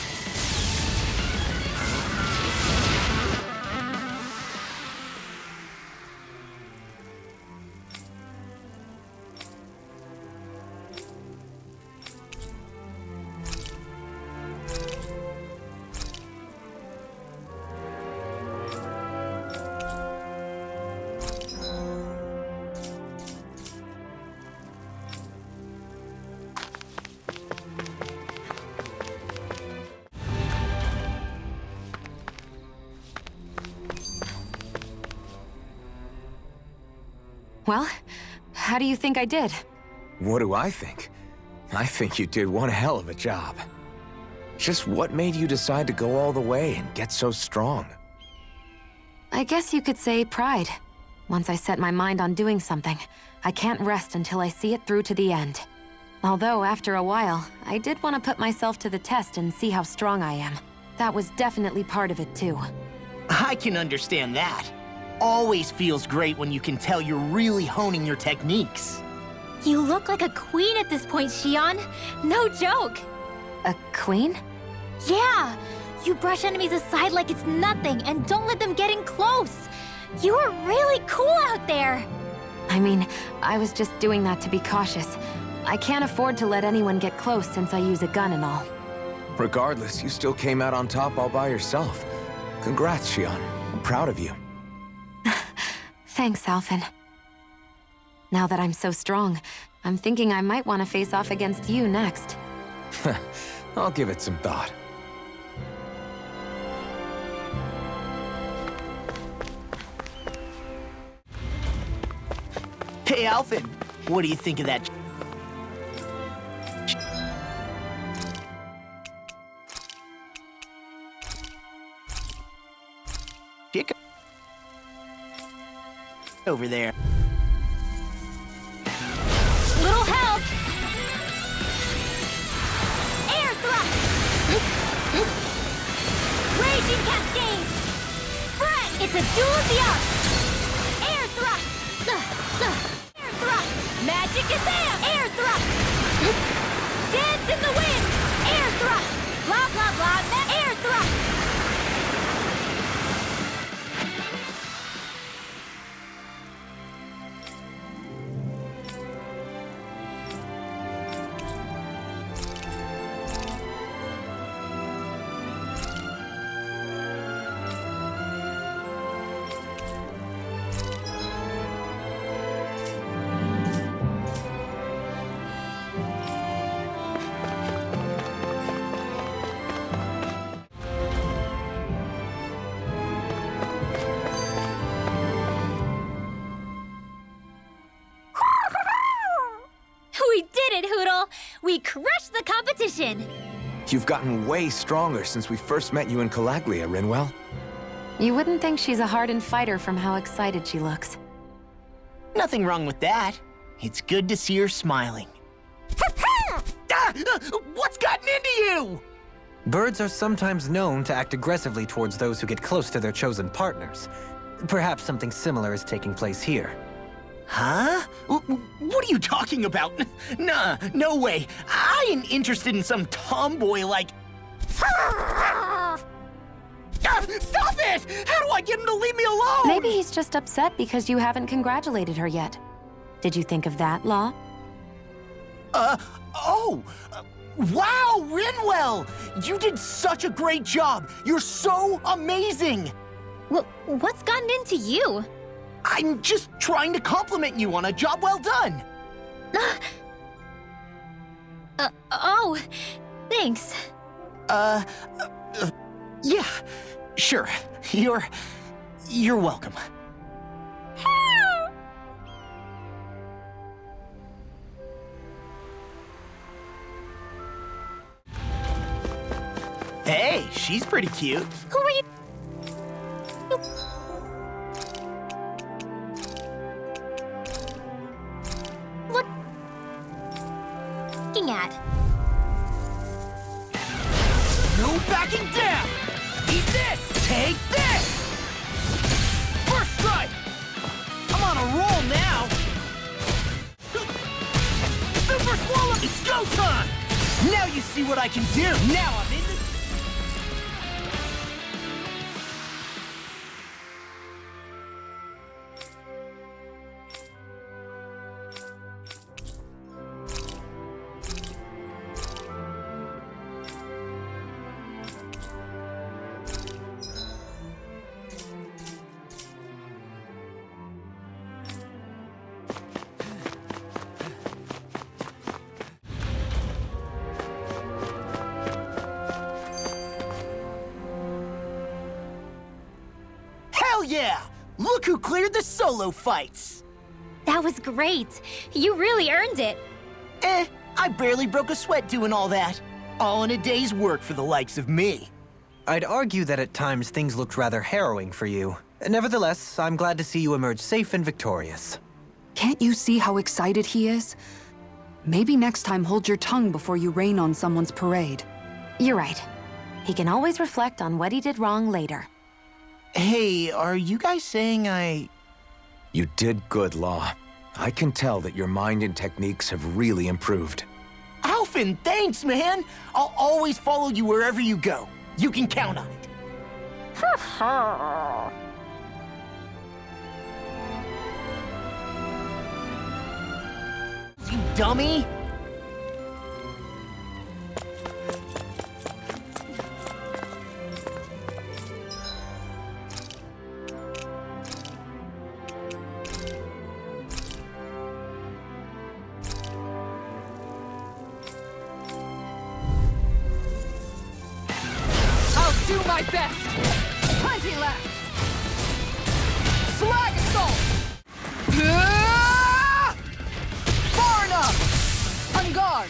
Well, how do you think I did? What do I think? I think you did one hell of a job. Just what made you decide to go all the way and get so strong? I guess you could say pride. Once I set my mind on doing something, I can't rest until I see it through to the end. Although, after a while, I did want to put myself to the test and see how strong I am. That was definitely part of it, too. I can understand that. Always feels great when you can tell you're really honing your techniques. You look like a queen at this point, Shionne. No joke. A queen? Yeah! You brush enemies aside like it's nothing and don't let them get in close. You are really cool out there. I mean, I was just doing that to be cautious. I can't afford to let anyone get close since I use a gun and all. Regardless, you still came out on top all by yourself. Congrats, Shionne. I'm proud of you. Thanks, Alphen. Now that I'm so strong, I'm thinking I might want to face off against you next. I'll give it some thought. Hey, Alphen, what do you think of that? Chick over there. Little help! Air thrust! Raging cascade! Spread! It's a duel of the arts! Air thrust! Air thrust! Magic is there! Air thrust! Dance in the wind! Air thrust! Blah blah blah! Air thrust! We did it, Hootle! We crushed the competition! You've gotten way stronger since we first met you in Calaglia, Rinwell. You wouldn't think she's a hardened fighter from how excited she looks. Nothing wrong with that. It's good to see her smiling. What's gotten into you? Birds are sometimes known to act aggressively towards those who get close to their chosen partners. Perhaps something similar is taking place here. Huh? What are you talking about? Nah, no way. I ain't interested in some tomboy like... Stop it! How do I get him to leave me alone? Maybe he's just upset because you haven't congratulated her yet. Did you think of that, Law? Wow, Rinwell! You did such a great job! You're so amazing! What's gotten into you? I'm just trying to compliment you on a job well done. Oh, thanks. Yeah, sure. You're welcome. Hey, she's pretty cute. Who are you? Looking at? No backing down! Eat this! Take this! First strike! I'm on a roll now! Super swallow! It's go time! Now you see what I can do! Now I'm in the... Hell yeah! Look who cleared the solo fights! That was great. You really earned it. I barely broke a sweat doing all that. All in a day's work for the likes of me. I'd argue that at times things looked rather harrowing for you. Nevertheless, I'm glad to see you emerge safe and victorious. Can't you see how excited he is? Maybe next time hold your tongue before you rain on someone's parade. You're right. He can always reflect on what he did wrong later. Hey, are you guys saying I... You did good, Law. I can tell that your mind and techniques have really improved. Alphen, thanks, man! I'll always follow you wherever you go. You can count on it. You dummy! Do my best! Plenty left! Slag assault! Far enough! On guard!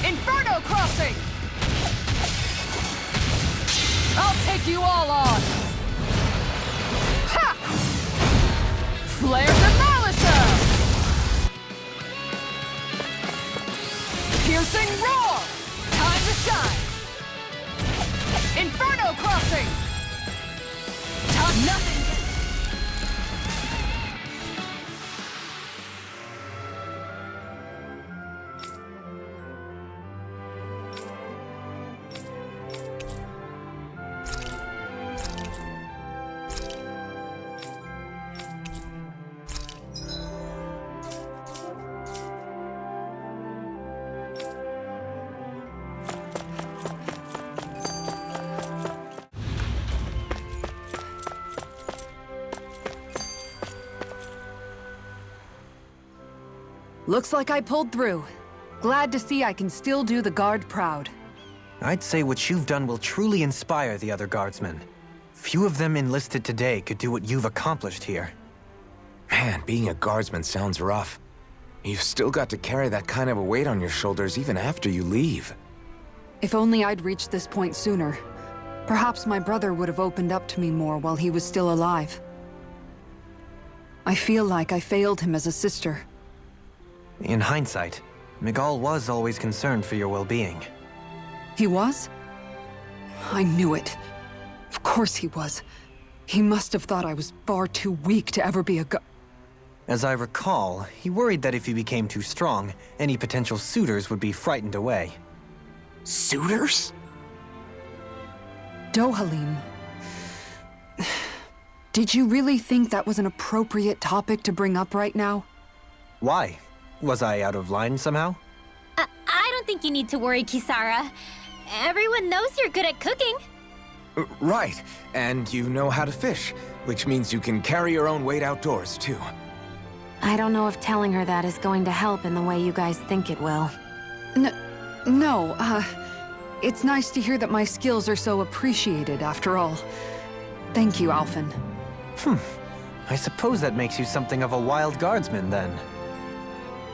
Inferno crossing! I'll take you all on! Ha! Flare the Malicer! Piercing roar! Time to shine! Inferno crossing! Nothing! Looks like I pulled through. Glad to see I can still do the guard proud. I'd say what you've done will truly inspire the other guardsmen. Few of them enlisted today could do what you've accomplished here. Man, being a guardsman sounds rough. You've still got to carry that kind of a weight on your shoulders even after you leave. If only I'd reached this point sooner. Perhaps my brother would have opened up to me more while he was still alive. I feel like I failed him as a sister. In hindsight, Miguel was always concerned for your well-being. He was? I knew it. Of course he was. He must have thought I was far too weak to ever be a As I recall, he worried that if you became too strong, any potential suitors would be frightened away. Suitors? Dohalim. Did you really think that was an appropriate topic to bring up right now? Why? Was I out of line somehow? I don't think you need to worry, Kisara. Everyone knows you're good at cooking. Right, and you know how to fish, which means you can carry your own weight outdoors, too. I don't know if telling her that is going to help in the way you guys think it will. No, it's nice to hear that my skills are so appreciated after all. Thank you, Alphen. I suppose that makes you something of a wild guardsman, then.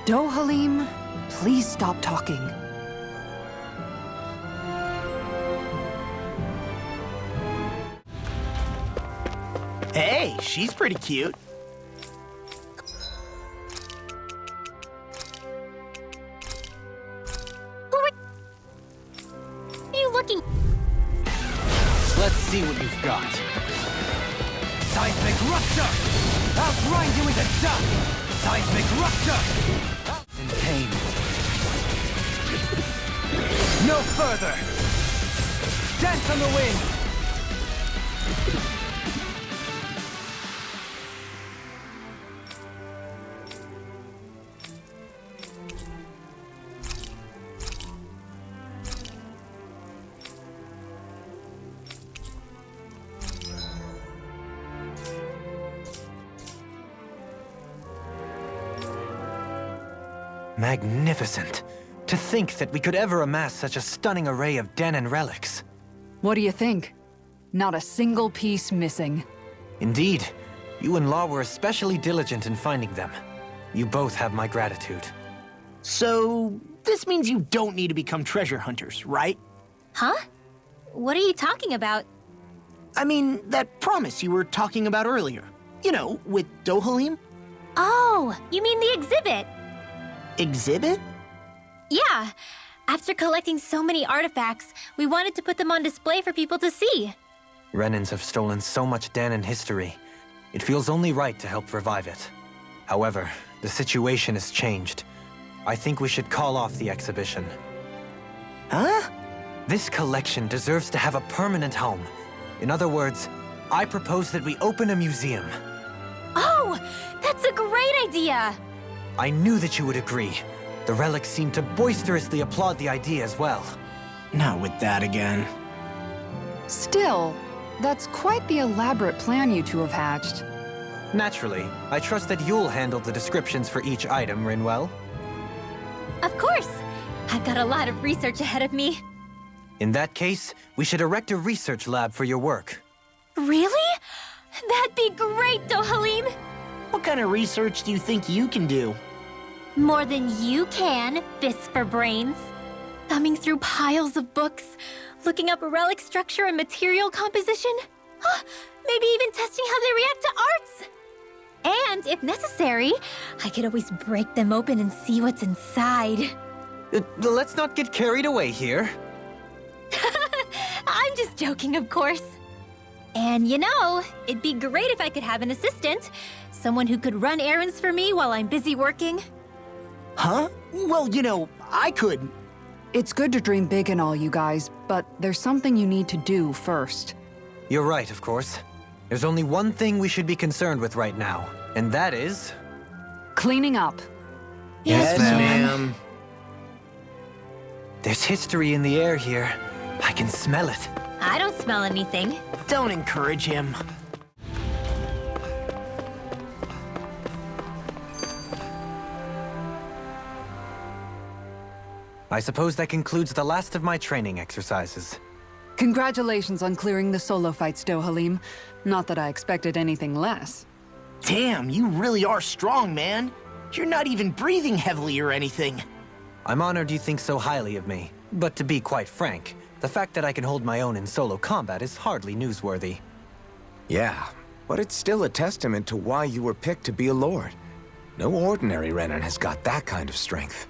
Dohalim, please stop talking. Hey, she's pretty cute. Are you looking? Let's see what you've got. Seismic Rupture! I'll grind you into dust! Seismic Rupture! Untamed. No further! Dance on the wind! Magnificent. To think that we could ever amass such a stunning array of Dahnan relics. What do you think? Not a single piece missing. Indeed. You and Law were especially diligent in finding them. You both have my gratitude. So, this means you don't need to become treasure hunters, right? Huh? What are you talking about? I mean, that promise you were talking about earlier. You know, with Dohalim? Oh, you mean the exhibit? Exhibit? Yeah. After collecting so many artifacts, we wanted to put them on display for people to see. Renans have stolen so much Dahnan history. It feels only right to help revive it. However, the situation has changed. I think we should call off the exhibition. Huh? This collection deserves to have a permanent home. In other words, I propose that we open a museum. Oh, that's a great idea! I knew that you would agree. The relics seem to boisterously applaud the idea as well. Not with that again. Still, that's quite the elaborate plan you two have hatched. Naturally, I trust that you'll handle the descriptions for each item, Rinwell. Of course! I've got a lot of research ahead of me. In that case, we should erect a research lab for your work. Really? That'd be great, Dohalim! What kind of research do you think you can do? More than you can, fists for brains. Thumbing through piles of books, looking up relic structure and material composition. Maybe even testing how they react to arts. And, if necessary, I could always break them open and see what's inside. Let's not get carried away here. I'm just joking, of course. And you know, it'd be great if I could have an assistant. Someone who could run errands for me while I'm busy working. Huh? Well, you know, I could. It's good to dream big and all, you guys, but there's something you need to do first. You're right, of course. There's only one thing we should be concerned with right now, and that is... cleaning up. Yes, ma'am. There's history in the air here. I can smell it. I don't smell anything. Don't encourage him. I suppose that concludes the last of my training exercises. Congratulations on clearing the solo fights, Dohalim. Not that I expected anything less. Damn, you really are strong, man. You're not even breathing heavily or anything. I'm honored you think so highly of me. But to be quite frank, the fact that I can hold my own in solo combat is hardly newsworthy. Yeah, but it's still a testament to why you were picked to be a lord. No ordinary Renan has got that kind of strength.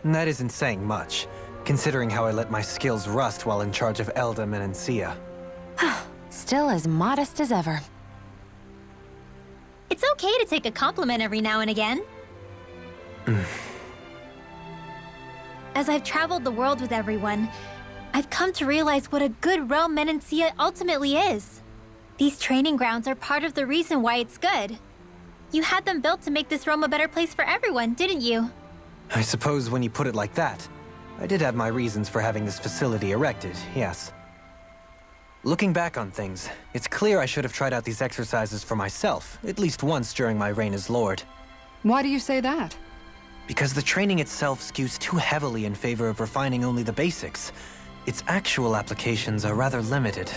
And that isn't saying much, considering how I let my skills rust while in charge of Eldam and Encia. Still as modest as ever. It's okay to take a compliment every now and again. As I've traveled the world with everyone, I've come to realize what a good realm Menencia ultimately is. These training grounds are part of the reason why it's good. You had them built to make this realm a better place for everyone, didn't you? I suppose when you put it like that, I did have my reasons for having this facility erected, yes. Looking back on things, it's clear I should have tried out these exercises for myself, at least once during my reign as Lord. Why do you say that? Because the training itself skews too heavily in favor of refining only the basics. Its actual applications are rather limited.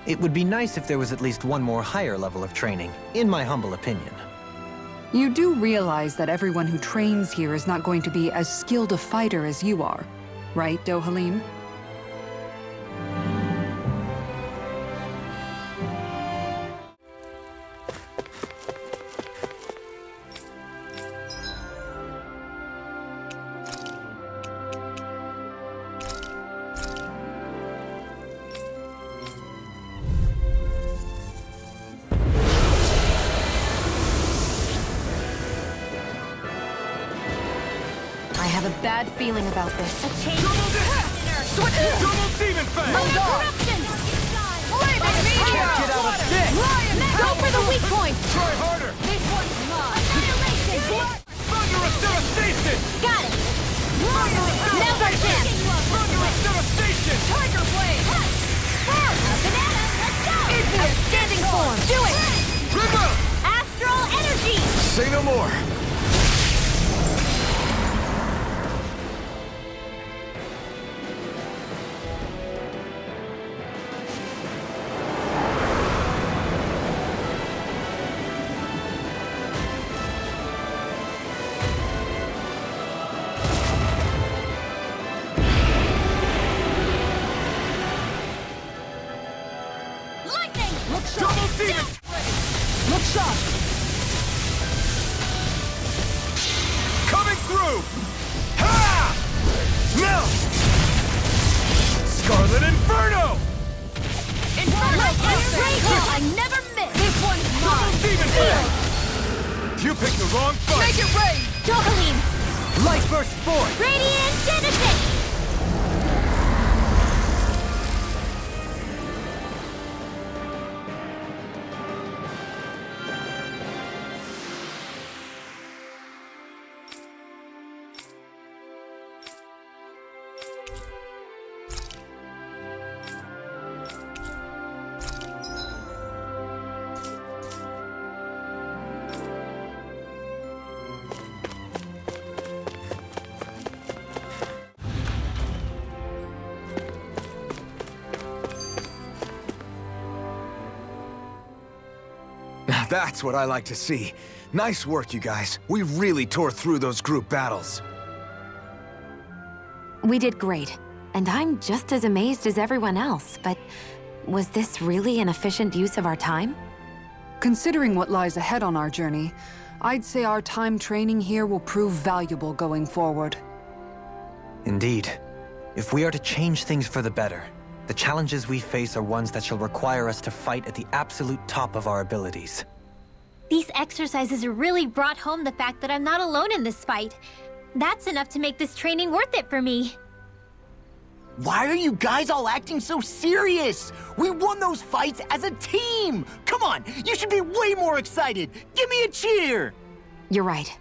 It would be nice if there was at least one more higher level of training, in my humble opinion. You do realize that everyone who trains here is not going to be as skilled a fighter as you are, right, Dohalim? I have a bad feeling about this. A change in Double demon fang! corruption! Flaming meteor! Get out of this! Go for the weak point! Try harder! This one's mine! Annihilation! Thunderous devastation! Got it! Now's our chance! Thunderous devastation! Tiger blade! Banana, let's go! Outstanding form! Do it! Rinwell! Astral energy! Say no more. Lightning! Double demon! Look sharp! Coming through! Ha! No! Scarlet Inferno! I never miss! This one's Double mine! demon fang! You picked the wrong fight! Make it rain! Dohalim! Light burst forth! Radiant Genesis! Now that's what I like to see. Nice work, you guys. We really tore through those group battles. We did great. And I'm just as amazed as everyone else, but was this really an efficient use of our time? Considering what lies ahead on our journey, I'd say our time training here will prove valuable going forward. Indeed. If we are to change things for the better, the challenges we face are ones that shall require us to fight at the absolute top of our abilities. These exercises really brought home the fact that I'm not alone in this fight. That's enough to make this training worth it for me. Why are you guys all acting so serious? We won those fights as a team! Come on, you should be way more excited! Give me a cheer! You're right.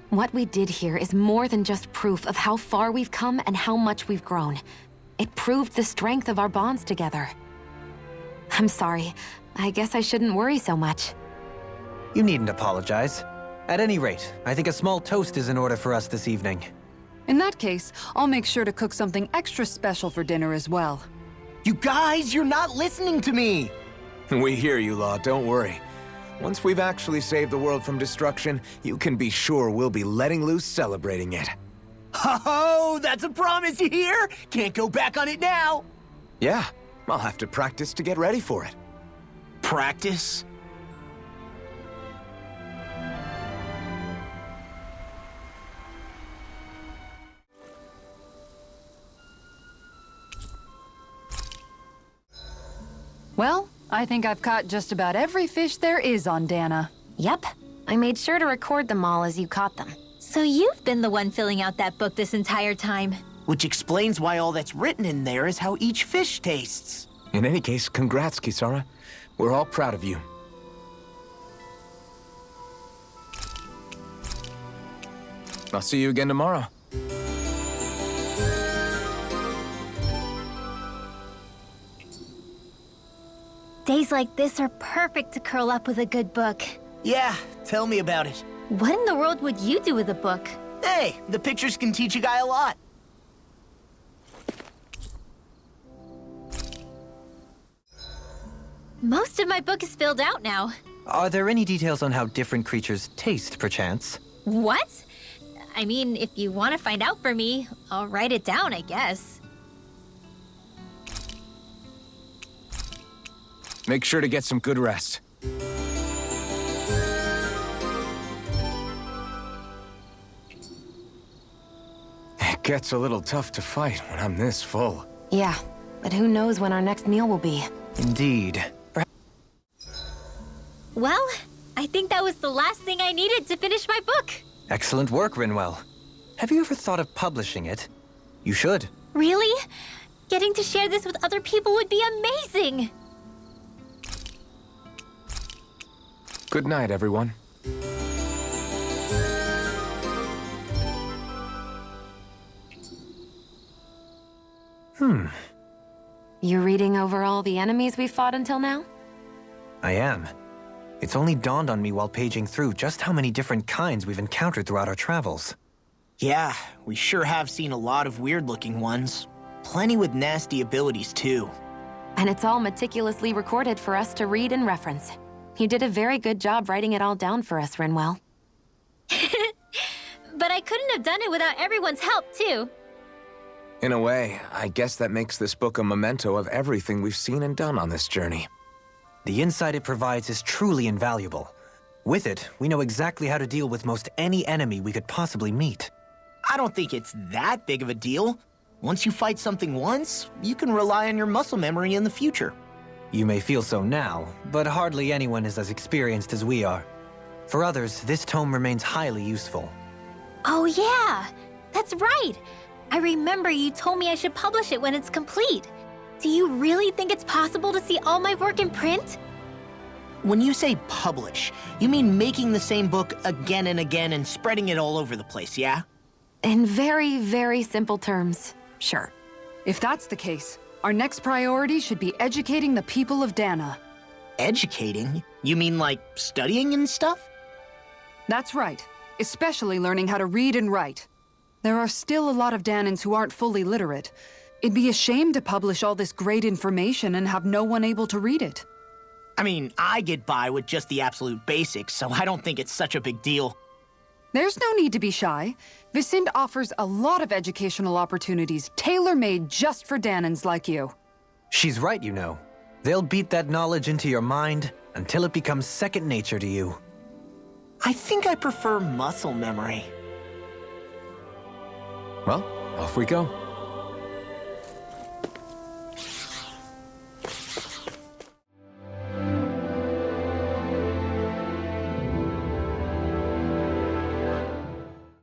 What we did here is more than just proof of how far we've come and how much we've grown. It proved the strength of our bonds together. I'm sorry. I guess I shouldn't worry so much. You needn't apologize. At any rate, I think a small toast is in order for us this evening. In that case, I'll make sure to cook something extra special for dinner as well. You guys, you're not listening to me! We hear you, Law, don't worry. Once we've actually saved the world from destruction, you can be sure we'll be letting loose celebrating it. Oh, that's a promise, you hear? Can't go back on it now! Yeah, I'll have to practice to get ready for it. Practice? Well, I think I've caught just about every fish there is on Dahna. Yep. I made sure to record them all as you caught them. So you've been the one filling out that book this entire time. Which explains why all that's written in there is how each fish tastes. In any case, congrats, Kisara. We're all proud of you. I'll see you again tomorrow. Days like this are perfect to curl up with a good book. Yeah, tell me about it. What in the world would you do with a book? Hey, the pictures can teach a guy a lot. Most of my book is filled out now. Are there any details on how different creatures taste, perchance? What? I mean, if you want to find out for me, I'll write it down, I guess. Make sure to get some good rest. It gets a little tough to fight when I'm this full. Yeah, but who knows when our next meal will be. Indeed. Well, I think that was the last thing I needed to finish my book. Excellent work, Rinwell. Have you ever thought of publishing it? You should. Really? Getting to share this with other people would be amazing! Good night, everyone. You reading over all the enemies we fought until now? I am. It's only dawned on me while paging through just how many different kinds we've encountered throughout our travels. Yeah, we sure have seen a lot of weird-looking ones. Plenty with nasty abilities, too. And it's all meticulously recorded for us to read and reference. You did a very good job writing it all down for us, Rinwell. But I couldn't have done it without everyone's help, too. In a way, I guess that makes this book a memento of everything we've seen and done on this journey. The insight it provides is truly invaluable. With it, we know exactly how to deal with most any enemy we could possibly meet. I don't think it's that big of a deal. Once you fight something once, you can rely on your muscle memory in the future. You may feel so now, but hardly anyone is as experienced as we are. For others, this tome remains highly useful. Oh yeah, that's right. I remember you told me I should publish it when it's complete. Do you really think it's possible to see all my work in print? When you say publish, you mean making the same book again and again and spreading it all over the place, yeah? In very, very simple terms, sure. If that's the case, our next priority should be educating the people of Dahna. Educating? You mean like studying and stuff? That's right, especially learning how to read and write. There are still a lot of Dahnans who aren't fully literate. It'd be a shame to publish all this great information and have no one able to read it. I mean, I get by with just the absolute basics, so I don't think it's such a big deal. There's no need to be shy. Viscint offers a lot of educational opportunities tailor-made just for Dahnans like you. She's right, you know. They'll beat that knowledge into your mind until it becomes second nature to you. I think I prefer muscle memory. Well, off we go.